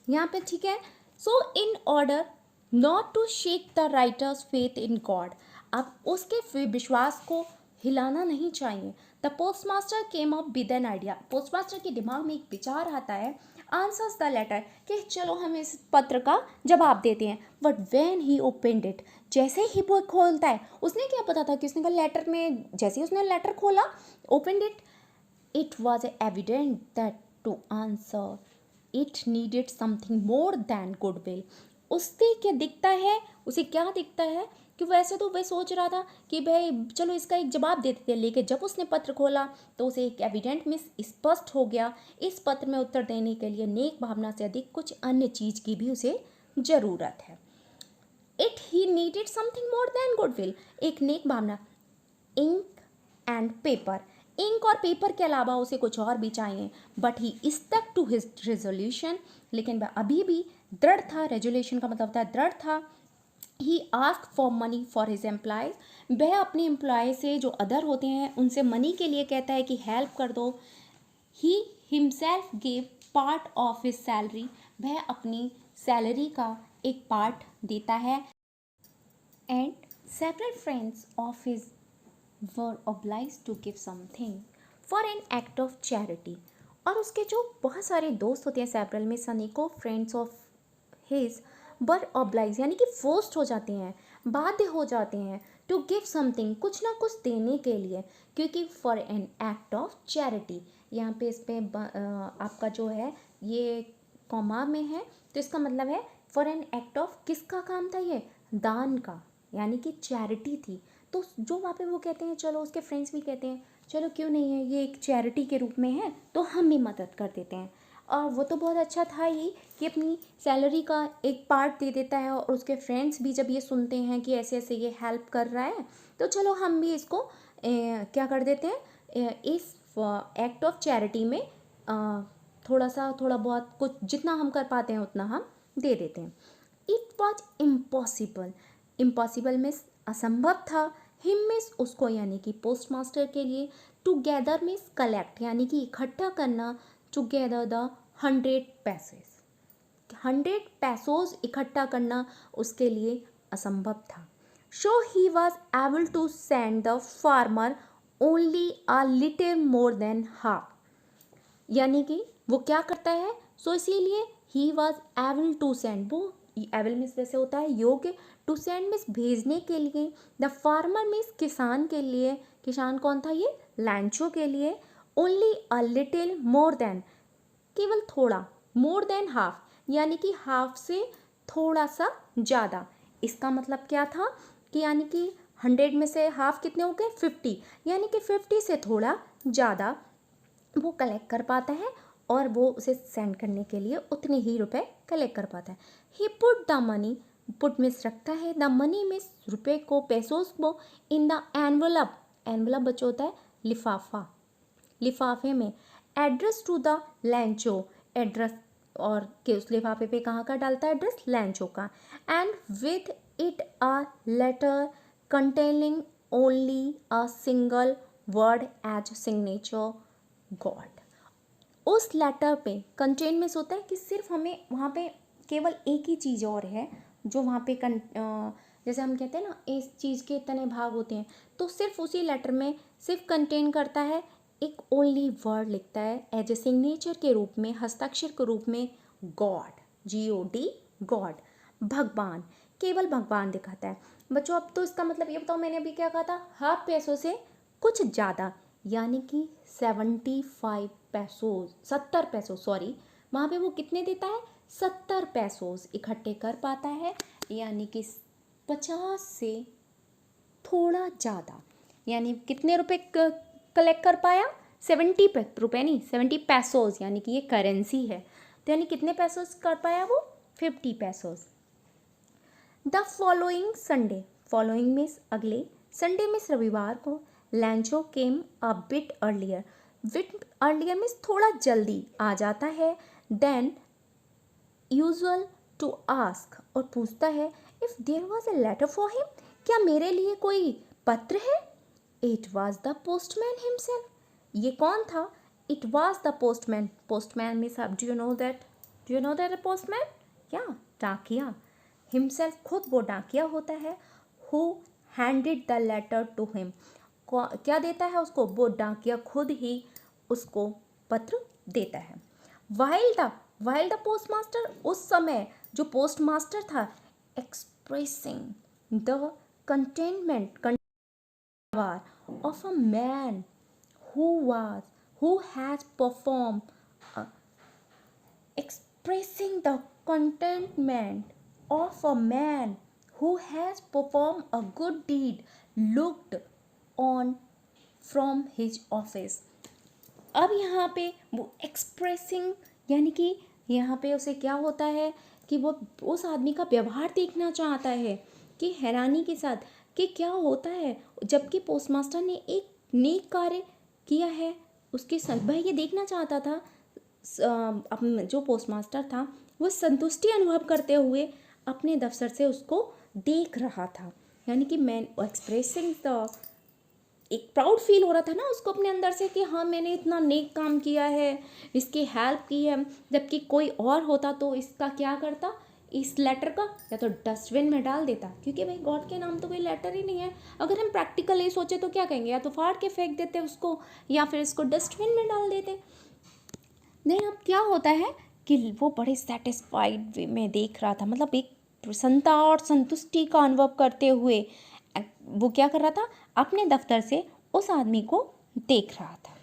यहाँ पे, ठीक है। So in order not to shake the writer's faith in God, अब उसके विश्वास को हिलाना नहीं चाहिए। The postmaster came up with an idea, postmaster के दिमाग में एक विचार आता है। आंसर्स द लेटर, कि चलो हम इस पत्र का जवाब देते हैं। But when he opened it, जैसे ही वो खोलता है, उसने क्या पता था कि उसने कहा लेटर में, जैसे ही उसने लेटर खोला, opened it, it was evident that to answer it needed something more than goodwill. उससे क्या दिखता है, उसे क्या दिखता है कि वैसे तो वह सोच रहा था कि भाई चलो इसका एक जवाब दे देते हैं, लेकिन जब उसने पत्र खोला तो उसे एक एविडेंट में स्पष्ट हो गया, इस पत्र में उत्तर देने के लिए नेक भावना से अधिक कुछ अन्य चीज़ की भी उसे ज़रूरत है। It he needed something more than goodwill, एक नेक भावना। इंक एंड पेपर, इंक और पेपर के अलावा उसे कुछ और भी चाहिए। But he stuck to his resolution, लेकिन वह अभी भी दृढ़ था। रेजोल्यूशन का मतलब होता है दृढ़ था। He ask for money for his employees, वह अपने एम्प्लॉय से जो अदर होते हैं उनसे मनी के लिए कहता है कि हेल्प कर दो। He himself gave part of his salary, वह अपनी सैलरी का एक पार्ट देता है। And several friends of his were obliged to give something for an act of charity, और उसके जो बहुत सारे दोस्त होते हैं सेवरल में, सनेको friends of his were obliged यानी कि फोर्स्ड हो जाते हैं, बाध्य हो जाते हैं, टू गिव समथिंग, कुछ ना कुछ देने के लिए, क्योंकि for an act of charity, यहाँ पे इस पर आपका जो है ये कॉमा में है, तो इसका मतलब है फॉर एन एक्ट ऑफ, किसका काम था ये, दान का, यानी कि चैरिटी थी। तो जो वहाँ पे वो कहते हैं, चलो उसके फ्रेंड्स भी कहते हैं चलो क्यों नहीं है, ये एक चैरिटी के रूप में है तो हम भी मदद कर देते हैं। और वो तो बहुत अच्छा था ही कि अपनी सैलरी का एक पार्ट दे देता है, और उसके फ्रेंड्स भी जब ये सुनते हैं कि ऐसे ऐसे ये हेल्प कर रहा है तो चलो हम भी इसको क्या कर देते हैं, इस एक्ट ऑफ चैरिटी में थोड़ा बहुत कुछ जितना हम कर पाते हैं उतना हम दे देते हैं। इट वॉज इम्पॉसिबल, इम्पॉसिबल में असंभव था, हिम मिस उसको यानी कि पोस्ट मास्टर के लिए, टुगेदर मिस कलेक्ट यानी कि इकट्ठा करना, टुगेदर द 100 पैसेस, 100 पैसोज इकट्ठा करना उसके लिए असंभव था। So he was able to send the farmer only a little more than half, यानी कि वो क्या करता है, सो इसीलिए he was able to send, वो एबल मीन्स वैसे होता है योग्य, टू सेंड मीन्स भेजने के लिए, द फार्मर मीन्स किसान के लिए, किसान कौन था ये, लैंचो के लिए, only a little more then, केवल थोड़ा, मोर देन हाफ यानी कि हाफ से थोड़ा सा ज़्यादा। इसका मतलब क्या था कि यानी कि 100 में से हाफ कितने हो गए 50, यानी कि 50 से थोड़ा ज़्यादा वो कलेक्ट कर पाता है और वो उसे सेंड करने के लिए उतने ही रुपए कलेक्ट कर पाता है। He put the money, put means रखता है, द मनी मीन्स रुपए को, पैसों को, इन द एनवलप, एनवलप बच्चों होता है लिफाफा, लिफाफे में, address to the Lencho, address और के उस लिफाफे पे कहाँ का डालता है एड्रेस, लैंचो का, and with it a letter containing only a single word as signature God. उस लेटर पे कंटेन में होता है कि सिर्फ हमें वहाँ पे केवल एक ही चीज़ और है जो वहाँ पे जैसे हम कहते हैं ना इस चीज़ के इतने भाग होते हैं, तो सिर्फ उसी लेटर में सिर्फ कंटेन करता है एक ओनली वर्ड लिखता है एज ए सिग्नेचर के रूप में, हस्ताक्षर के रूप में, गॉड, GOD, गॉड, भगवान, केवल भगवान दिखाता है। बच्चों अब तो इसका मतलब ये बताओ, मैंने अभी क्या कहा था, हाफ पैसों से कुछ ज़्यादा, यानी कि 75 पैसों, 70 पैसों सॉरी, वहाँ पे वो कितने देता है 70 पैसों इकट्ठे कर पाता है, यानी कि 50 से थोड़ा ज़्यादा, यानी कितने रुपए कलेक्ट कर पाया, 70 रुपये नहीं 70 पैसों, यानी कि ये करेंसी है, तो यानी कितने पैसों कर पाया वो 50 पैसों। The following Sunday, following means अगले, संडे मीन्स रविवार को, लैंचो केम a bit earlier, bit earlier means थोड़ा जल्दी आ जाता है, देन यूजुअल टू आस्क और पूछता है if there was a letter for him, क्या मेरे लिए कोई पत्र है, it was the postman himself, ये कौन था, it was the postman, postman means अब do you know that postman, क्या, डाकिया, हिमसेल्फ खुद वो डाकिया होता है, who handed the letter to him, क्या देता है उसको, वो डाकिया खुद ही उसको पत्र देता है। वाइल द पोस्ट मास्टर, उस समय जो पोस्ट मास्टर था, expressing the containment of a man who has performed expressing the contentment of a man who has performed a good deed looked on from his office। अब यहाँ पे वो expressing यानी कि यहाँ पे उसे क्या होता है कि वो उस आदमी का व्यवहार देखना चाहता है कि हैरानी के साथ कि क्या होता है, जबकि पोस्टमास्टर ने एक नेक कार्य किया है उसके संग, वह ये देखना चाहता था, जो पोस्टमास्टर था वो संतुष्टि अनुभव करते हुए अपने दफ्तर से उसको देख रहा था, यानी कि मैं एक्सप्रेसिंग द, एक प्राउड फील हो रहा था ना उसको अपने अंदर से कि हाँ मैंने इतना नेक काम किया है, इसकी हेल्प की है, जबकि कोई और होता तो इसका क्या करता, इस लेटर का या तो डस्टबिन में डाल देता, क्योंकि भाई गॉड के नाम तो कोई लेटर ही नहीं है। अगर हम प्रैक्टिकली सोचे तो क्या कहेंगे, या तो फाड़ के फेंक देते उसको या फिर इसको डस्टबिन में डाल देते। नहीं, अब क्या होता है कि वो बड़े सेटिस्फाइड वे में देख रहा था, मतलब एक प्रसन्नता और संतुष्टि का अनुभव करते हुए वो क्या कर रहा था, अपने दफ्तर से उस आदमी को देख रहा था,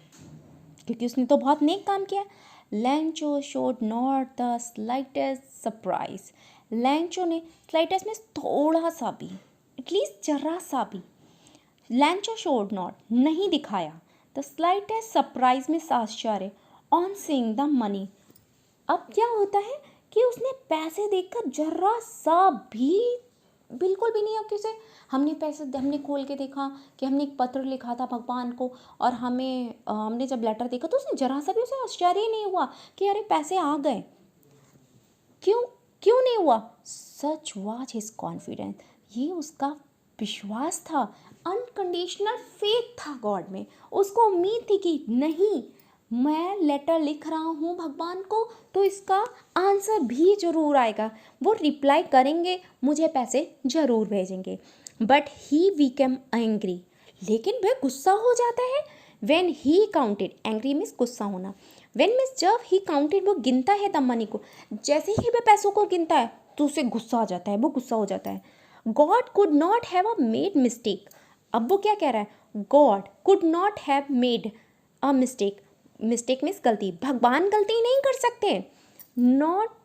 क्योंकि उसने तो बहुत नेक काम किया। लैंचो showed not the slightest surprise, लैंचो ने स्लाइटेस्ट में थोड़ा सा भी, एटलीस्ट जरा सा भी, लैंचो शोड नॉट नहीं दिखाया, द स्लाइटेस्ट सरप्राइज में आश्चर्य, ऑन सीइंग द मनी। अब क्या होता है कि उसने पैसे देखकर जरा सा भी, बिल्कुल भी नहीं, अब किसे हमने पैसे, हमने खोल के देखा कि हमने एक पत्र लिखा था भगवान को और हमने जब लेटर देखा तो उसने जरा सा भी उसे आश्चर्य ही नहीं हुआ कि अरे पैसे आ गए, क्यों नहीं हुआ, सच वाज हिज कॉन्फिडेंस, ये उसका विश्वास था, अनकंडीशनल फेथ था गॉड में, उसको उम्मीद थी कि नहीं मैं लेटर लिख रहा हूँ भगवान को तो इसका आंसर भी ज़रूर आएगा, वो रिप्लाई करेंगे, मुझे पैसे ज़रूर भेजेंगे। बट ही बिकेम एंग्री, लेकिन वह गुस्सा हो जाता है, when he counted, angry means गुस्सा होना, व्हेन मिस जब ही काउंटेड, वो गिनता है द मनी को, जैसे ही वह पैसों को गिनता है तो उसे गुस्सा आ जाता है, वो गुस्सा हो जाता है। God could not have a made mistake, अब वो क्या कह रहा है, God could not have made a mistake, mistake means गलती, भगवान गलती नहीं कर सकते। Not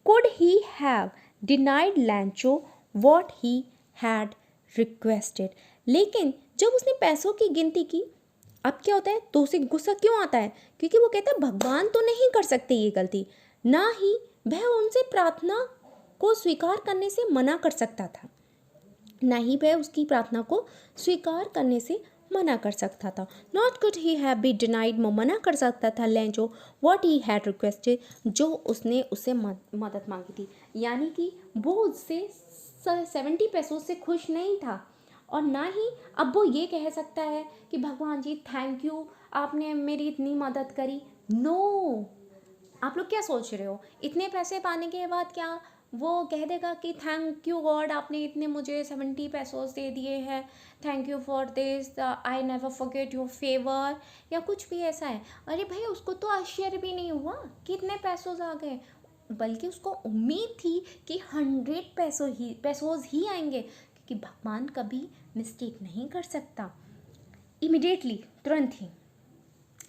could he have denied Lancho what he had requested, लेकिन जब उसने पैसों की गिनती की, अब क्या होता है, तो उसे गुस्सा क्यों आता है, क्योंकि वो कहता है भगवान तो नहीं कर सकते ये गलती, ना ही वह उनसे प्रार्थना को स्वीकार करने से मना कर सकता था, ना ही वह उसकी प्रार्थना को स्वीकार करने से मना कर सकता था। Not could he have be denied, मना कर सकता था Lencho what he had requested, जो उसने उससे मदद मांगी थी, यानी कि वो उससे 70 पैसों से खुश नहीं था, और ना ही अब वो ये कह सकता है कि भगवान जी थैंक यू, आपने मेरी इतनी मदद करी। नो, आप लोग क्या सोच रहे हो, इतने पैसे पाने के बाद क्या वो कह देगा कि थैंक यू गॉड, आपने इतने मुझे 70 पैसोस दे दिए हैं, thank you for this, I never forget your favour, या कुछ भी ऐसा है। अरे भाई, उसको तो आश्चर्य भी नहीं हुआ कि इतने पैसोस आ गए, बल्कि उसको उम्मीद थी कि 100 पैसोस ही आएंगे, क्योंकि भगवान कभी मिस्टेक नहीं कर सकता। इमिडिएटली, तुरंत ही,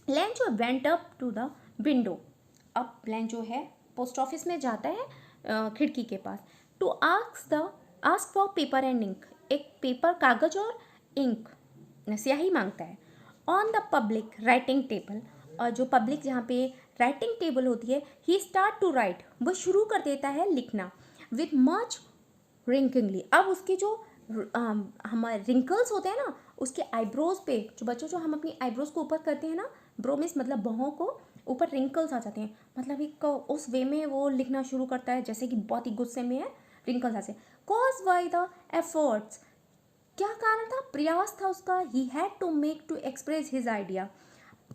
Lencho went up to the window, अब लेंचो है पोस्ट ऑफिस में जाता है खिड़की के पास, to ask for paper and ink, एक पेपर, कागज और इंक, स्याही मांगता है। On the public writing table, और जो पब्लिक जहाँ पे राइटिंग टेबल होती है, ही स्टार्ट टू राइट, वो शुरू कर देता है लिखना, विथ मच रिंकिंगली, अब उसके जो हमारे रिंकल्स होते हैं ना, उसके आईब्रोज पे, जो बच्चों जो हम अपनी आईब्रोज को ऊपर करते हैं ना, ब्रो मीन्स मतलब बाहों को ऊपर रिंकल्स आ जाते हैं, मतलब एक उस वे में वो लिखना शुरू करता है जैसे कि बहुत ही गुस्से में है, रिंकल्स ऐसे। कॉज बाय द एफर्ट्स, क्या कारण था, प्रयास था उसका, he had to make to express his idea,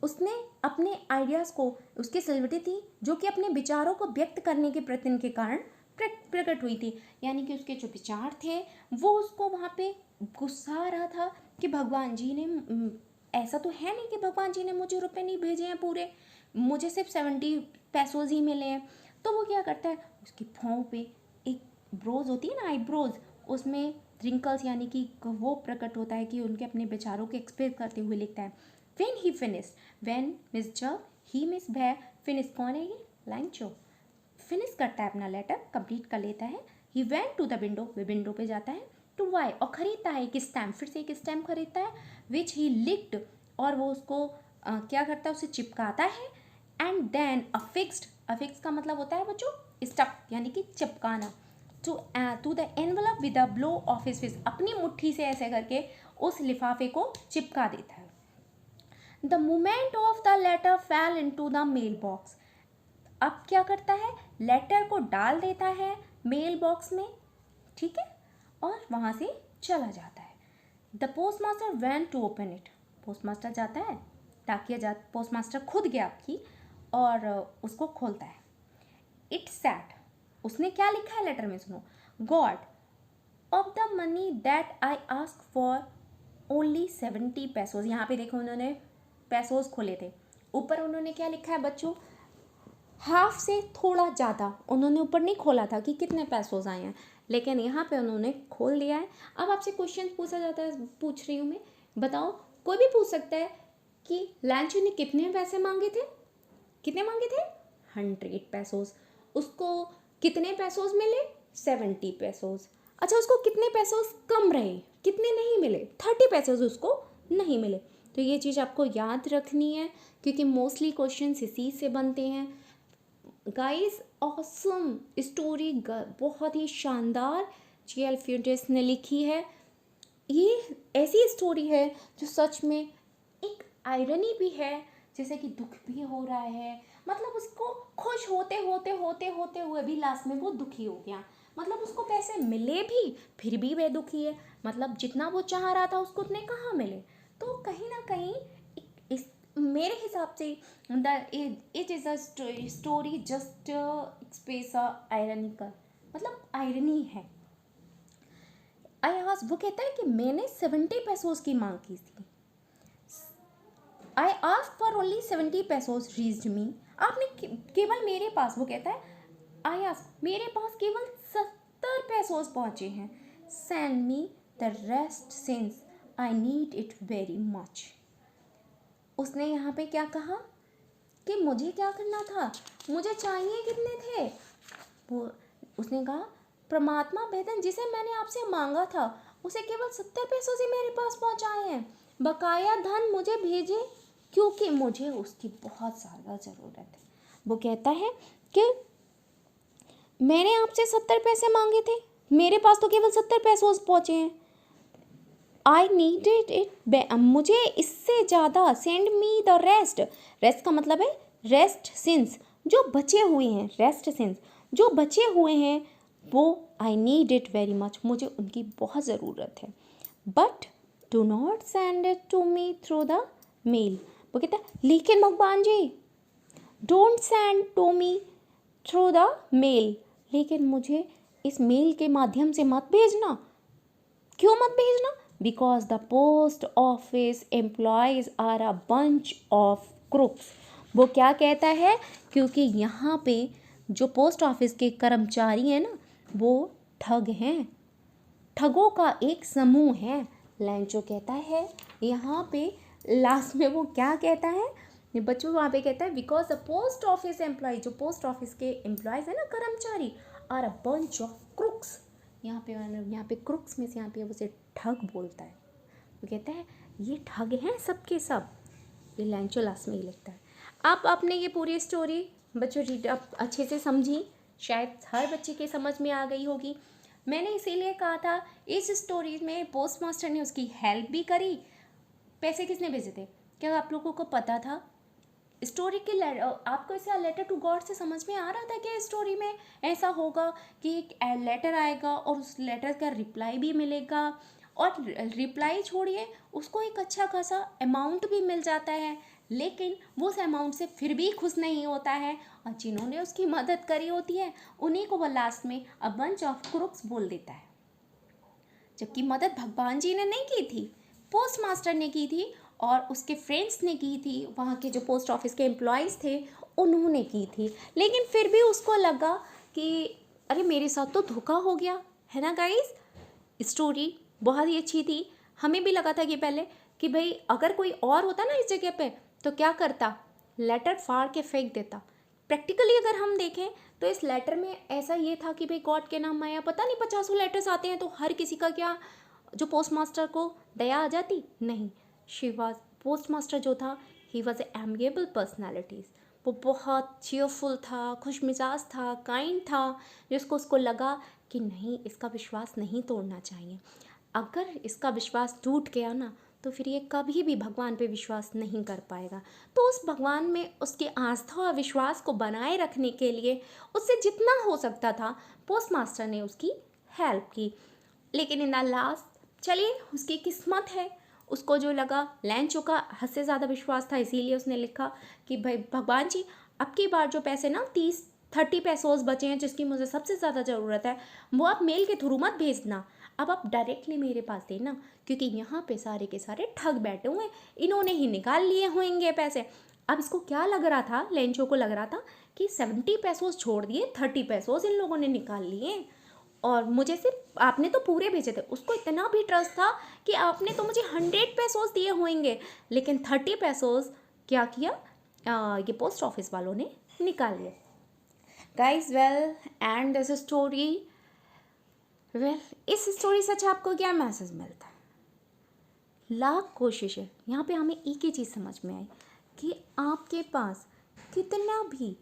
उसने अपने आइडियाज़ को, उसकी सेलिब्रिटी थी जो कि अपने विचारों को व्यक्त करने के प्रयत्न के कारण प्रकट हुई थी, यानी कि उसके जो विचार थे वो उसको वहाँ पे गुस्सा आ रहा था कि भगवान जी ने ऐसा तो है नहीं कि भगवान जी ने मुझे रुपए नहीं भेजे हैं पूरे, मुझे सिर्फ 70 पैसोज ही मिले हैं। तो वो क्या करता है, उसकी भौं पे एक ब्रोज होती है ना, आईब्रोज, उसमें रिंकल्स, यानी कि वो प्रकट होता है कि उनके अपने विचारों को एक्सप्रेस करते हुए लिखता है। When he finish, when miss जब ही मिस भै, फिनिश कौन है ये, लैंचो, फिनिश करता है अपना लेटर, कंप्लीट कर लेता है। He went to the window, वे विंडो पे जाता है, टू वाई, और खरीदता है एक स्टैम्प, फिर से एक स्टैम्प खरीदता है, विच ही लिक्ड, और वो उसको क्या करता है, उसे चिपकाता है। एंड देन अफिक्स्ड, अफिक्स का मतलब होता है बच्चों स्टक, यानी कि चिपकाना, to the envelope with a blow of his fist, अपनी मुट्ठी से ऐसे करके उस लिफाफे को चिपका देता है। The moment of the letter fell into the mail box, अब क्या करता है, लेटर को डाल देता है मेल बॉक्स में, ठीक है, और वहाँ से चला जाता है। The post master went to open it, post master जाता है, डाकिया पोस्ट मास्टर खुद गया आपकी, और उसको खोलता है। इट सैट, उसने क्या लिखा है लेटर में, सुनो, God of the money that I ask for only 70 पैसोज, यहाँ पे देखो उन्होंने पैसोज खोले थे, ऊपर उन्होंने क्या लिखा है बच्चों, हाफ से थोड़ा ज़्यादा, उन्होंने ऊपर नहीं खोला था कि कितने पैसोज आए हैं, लेकिन यहाँ पे उन्होंने खोल दिया है। अब आपसे क्वेश्चन पूछा जाता है, पूछ रही हूँ मैं, बताओ, कोई भी पूछ सकता है कि लैंचो ने कितने पैसे मांगे थे, कितने मांगे थे, 100 पैसोज, उसको कितने पैसोज मिले, 70 पैसोज, अच्छा उसको कितने पैसोज कम रहे, कितने नहीं मिले, 30 पैसोज उसको नहीं मिले। तो ये चीज़ आपको याद रखनी है, क्योंकि मोस्टली क्वेश्चन इसी से बनते हैं। गाइस ऑसम स्टोरी, बहुत ही शानदार जी.एल. फ्यूटिस ने लिखी है। ये ऐसी स्टोरी है जो सच में एक आयरनी भी है, जैसे कि दुख भी हो रहा है, मतलब उसको खुश होते होते होते होते हुए भी लास्ट में वो दुखी हो गया, मतलब उसको पैसे मिले भी फिर भी वह दुखी है, मतलब जितना वो चाह रहा था उसको उतने कहाँ मिले। तो कहीं ना कहीं इस मेरे हिसाब से it is a story just express a ironical, मतलब आयरनी है। आई आज वो कहता है कि मैंने 70 पैसों की मांग की थी, I ask for only 70 pesos reached me. आपने केवल मेरे पास, वो कहता है आई आस्क, मेरे पास केवल 70 pesos पहुँचे हैं। Send me the rest since I need it very much. उसने यहाँ पे क्या कहा कि मुझे क्या करना था, मुझे चाहिए कितने थे। वो उसने कहा परमात्मा वेतन जिसे मैंने आपसे मांगा था उसे केवल 70 पैसों से मेरे पास पहुंचाए हैं। बकाया धन मुझे भेजे क्योंकि मुझे उसकी बहुत ज़्यादा ज़रूरत है। वो कहता है कि मैंने आपसे 70 पैसे मांगे थे, मेरे पास तो केवल 70 पैसों पहुँचे हैं। आई नीडेड इट, मुझे इससे ज़्यादा। Send me the rest. Rest का मतलब है रेस्ट सिंस, जो बचे हुए हैं, रेस्ट सिंस जो बचे हुए हैं वो I need it very much, मुझे उनकी बहुत ज़रूरत है। But do not send it to me through the mail. वो कहता है लेकिन भगवान जी don't send to me through the mail, लेकिन मुझे इस मेल के माध्यम से मत भेजना। क्यों मत भेजना? Because the post office employees are a bunch of crooks. वो क्या कहता है, क्योंकि यहाँ पे जो पोस्ट ऑफिस के कर्मचारी हैं ना वो ठग हैं, ठगों का एक समूह है। लैंचो कहता है यहाँ पे लास्ट में वो क्या कहता है, बच्चों वहाँ पे कहता है because the post office employee, जो पोस्ट ऑफिस के एम्प्लॉयज़ है ना, कर्मचारी, are a bunch of crooks. यहाँ पे क्रुक्स में से यहाँ पे उसे ठग बोलता है। वो कहता है ये ठग हैं सबके सब। ये लैंचो लास्ट में ही लिखता है। आप आपने ये पूरी स्टोरी बच्चों रीड अप अच्छे से समझी, शायद हर बच्चे के समझ में आ गई होगी। मैंने इसीलिए कहा था इस स्टोरी में पोस्ट मास्टर ने उसकी हेल्प भी करी। पैसे किसने भेजे थे, क्या आप लोगों को पता था? स्टोरी के आपको ऐसा लेटर टू गॉड से समझ में आ रहा था कि स्टोरी में ऐसा होगा कि एक लेटर आएगा और उस लेटर का रिप्लाई भी मिलेगा, और रिप्लाई छोड़िए उसको एक अच्छा खासा अमाउंट भी मिल जाता है, लेकिन वो उस अमाउंट से फिर भी खुश नहीं होता है, और जिन्होंने उसकी मदद करी होती है उन्हीं को वो लास्ट में अ बंच ऑफ क्रुक्स बोल देता है। जबकि मदद भगवान जी ने नहीं की थी, पोस्ट मास्टर ने की थी और उसके फ्रेंड्स ने की थी, वहाँ के जो पोस्ट ऑफिस के एम्प्लॉयज़ थे उन्होंने की थी। लेकिन फिर भी उसको लगा कि अरे मेरे साथ तो धोखा हो गया है ना गाइस। स्टोरी बहुत ही अच्छी थी। हमें भी लगा था कि पहले कि भाई अगर कोई और होता ना इस जगह पे तो क्या करता, लेटर फाड़ के फेंक देता। प्रैक्टिकली अगर हम देखें तो इस लेटर में ऐसा ये था कि भाई गॉड के नाम आया, पता नहीं 50 लेटर्स आते हैं तो हर किसी का क्या जो पोस्ट मास्टर को दया आ जाती? नहीं। शिवाज पोस्ट मास्टर जो था he was a amiable personalities. वो बहुत चीयरफुल था, खुश मिजाज था, काइंड था, जिसको उसको लगा कि नहीं इसका विश्वास नहीं तोड़ना चाहिए। अगर इसका विश्वास टूट गया ना तो फिर ये कभी भी भगवान पे विश्वास नहीं कर पाएगा। तो उस भगवान में उसकी आस्था और विश्वास को बनाए रखने के लिए उससे जितना हो सकता था पोस्ट मास्टर ने उसकी हेल्प की। लेकिन इन द लास्ट चलिए उसकी किस्मत है, उसको जो लगा लैंचो का हद से ज़्यादा विश्वास था, इसीलिए उसने लिखा कि भाई भगवान जी अब की बार जो पैसे ना 30 पैसोस बचे हैं जिसकी मुझे सबसे ज़्यादा ज़रूरत है वो आप मेल के थ्रू मत भेजना, अब आप डायरेक्टली मेरे पास देना, क्योंकि यहाँ पे सारे के सारे ठग बैठे हुए हैं, इन्होंने ही निकाल लिए होंगे पैसे। अब इसको क्या लग रहा था, लेंचो को लग रहा था कि 70 पैसोस छोड़ दिए, 30 पैसोस इन लोगों ने निकाल लिए और मुझे सिर्फ आपने तो पूरे भेजे थे। उसको इतना भी ट्रस्ट था कि आपने तो मुझे 100 पैसोस दिए होंगे, लेकिन 30 पैसोस क्या किया ये पोस्ट ऑफिस वालों ने निकाल लिए। Guys well and this story, well इस स्टोरी से अच्छा आपको क्या मैसेज मिलता है? लाख कोशिशें, यहाँ पे हमें एक ही चीज़ समझ में आई कि आपके पास कितना भी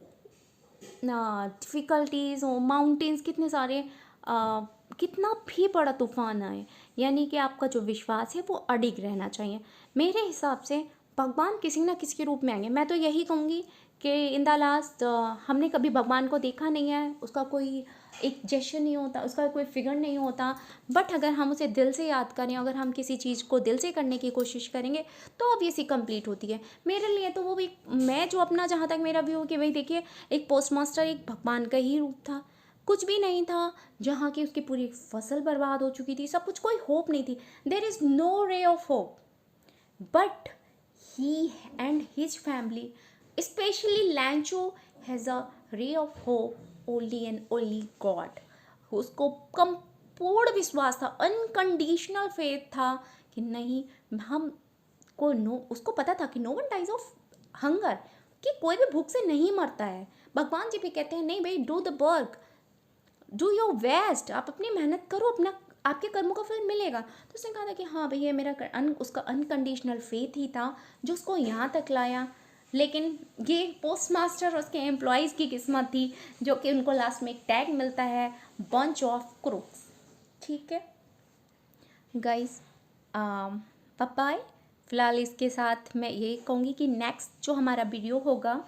डिफ़िकल्टीज़ हो, माउंटेन्स कितने सारे कितना भी बड़ा तूफ़ान आए, यानी कि आपका जो विश्वास है वो अडिग रहना चाहिए। मेरे हिसाब से भगवान किसी ना किसी के रूप में आएंगे। मैं तो यही कहूँगी कि इन द लास्ट हमने कभी भगवान को देखा नहीं है, उसका कोई एक जेस्चर नहीं होता, उसका कोई फिगर नहीं होता, बट अगर हम उसे दिल से याद करें, अगर हम किसी चीज़ को दिल से करने की कोशिश करेंगे तो ऑब्वियसली कंप्लीट होती है। मेरे लिए तो वो भी, मैं जो अपना जहाँ तक मेरा व्यू कि भाई देखिए एक पोस्ट मास्टर एक भगवान का ही रूप था, कुछ भी नहीं था, जहाँ की उसकी पूरी फसल बर्बाद हो चुकी थी, सब कुछ, कोई होप नहीं थी, there is no ray of hope, but he and his family, especially Lancho, has a ray of hope only and only God. उसको कम पूर्ण विश्वास था, अनकंडीशनल फेथ था कि नहीं, हम को नो, उसको पता था कि no one dies of hunger, कि कोई भी भूख से नहीं मरता है। भगवान जी भी कहते हैं नहीं भाई, do the work, do your best, आप अपनी मेहनत करो, अपना आपके कर्मों का फल मिलेगा। तो उसने कहा था कि हाँ भैया, मेरा उसका अनकंडीशनल फेथ ही था जो उसको यहाँ तक लाया। लेकिन ये पोस्ट मास्टर और उसके एम्प्लॉयज़ की किस्मत थी, जो कि उनको लास्ट में एक टैग मिलता है, बंच ऑफ क्रूक्स। ठीक है गाइस, बाय। फ़िलहाल इसके साथ मैं ये कहूँगी कि नेक्स्ट जो हमारा वीडियो होगा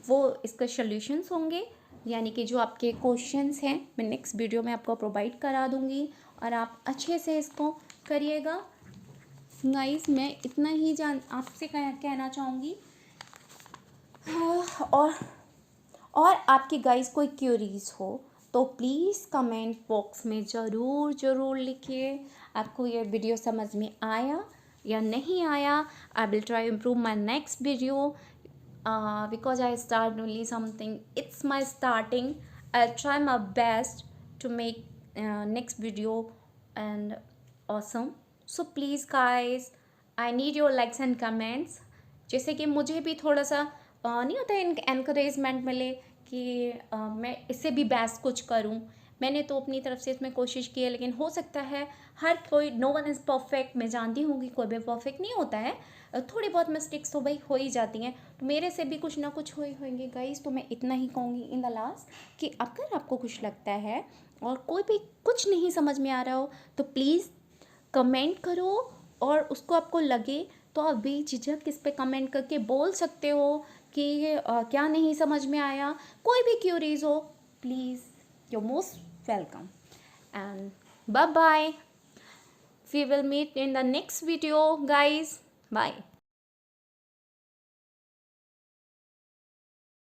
वो इसके सॉल्यूशंस होंगे, यानी कि जो आपके क्वेश्चंस हैं मैं नेक्स्ट वीडियो में आपको प्रोवाइड करा दूँगी और आप अच्छे से इसको करिएगा। गाइस, मैं इतना ही आपसे कहना चाहूँगी। और आपकी गाइस कोई क्यूरीज हो तो प्लीज़ कमेंट बॉक्स में ज़रूर लिखिए आपको ये वीडियो समझ में आया या नहीं आया। I will try improve my next video because I start only something. It's my starting. I'll try my best to make next video and awesome. So please guys, I need your likes and comments. जैसे कि मुझे भी थोड़ा सा नहीं होता है encouragement मिले कि मैं इससे भी बेस्ट कुछ करूं। मैंने तो अपनी तरफ से इसमें कोशिश की है, लेकिन हो सकता है हर कोई, नो वन इज़ परफेक्ट, मैं जानती हूँ कि कोई भी परफेक्ट नहीं होता है, थोड़ी बहुत मिस्टेक्स तो भाई हो ही जाती हैं, तो मेरे से भी कुछ ना कुछ हुए होंगे गाइस। तो मैं इतना ही कहूँगी इन द लास्ट कि अगर आपको कुछ लगता है और कोई भी कुछ नहीं समझ में आ रहा हो तो प्लीज़ कमेंट करो, और उसको आपको लगे तो आप भी झिझक इस पे कमेंट करके बोल सकते हो कि क्या नहीं समझ में आया। कोई भी क्यूरीज हो, please, you're most welcome, and bye bye. We will meet in the next video guys. Bye.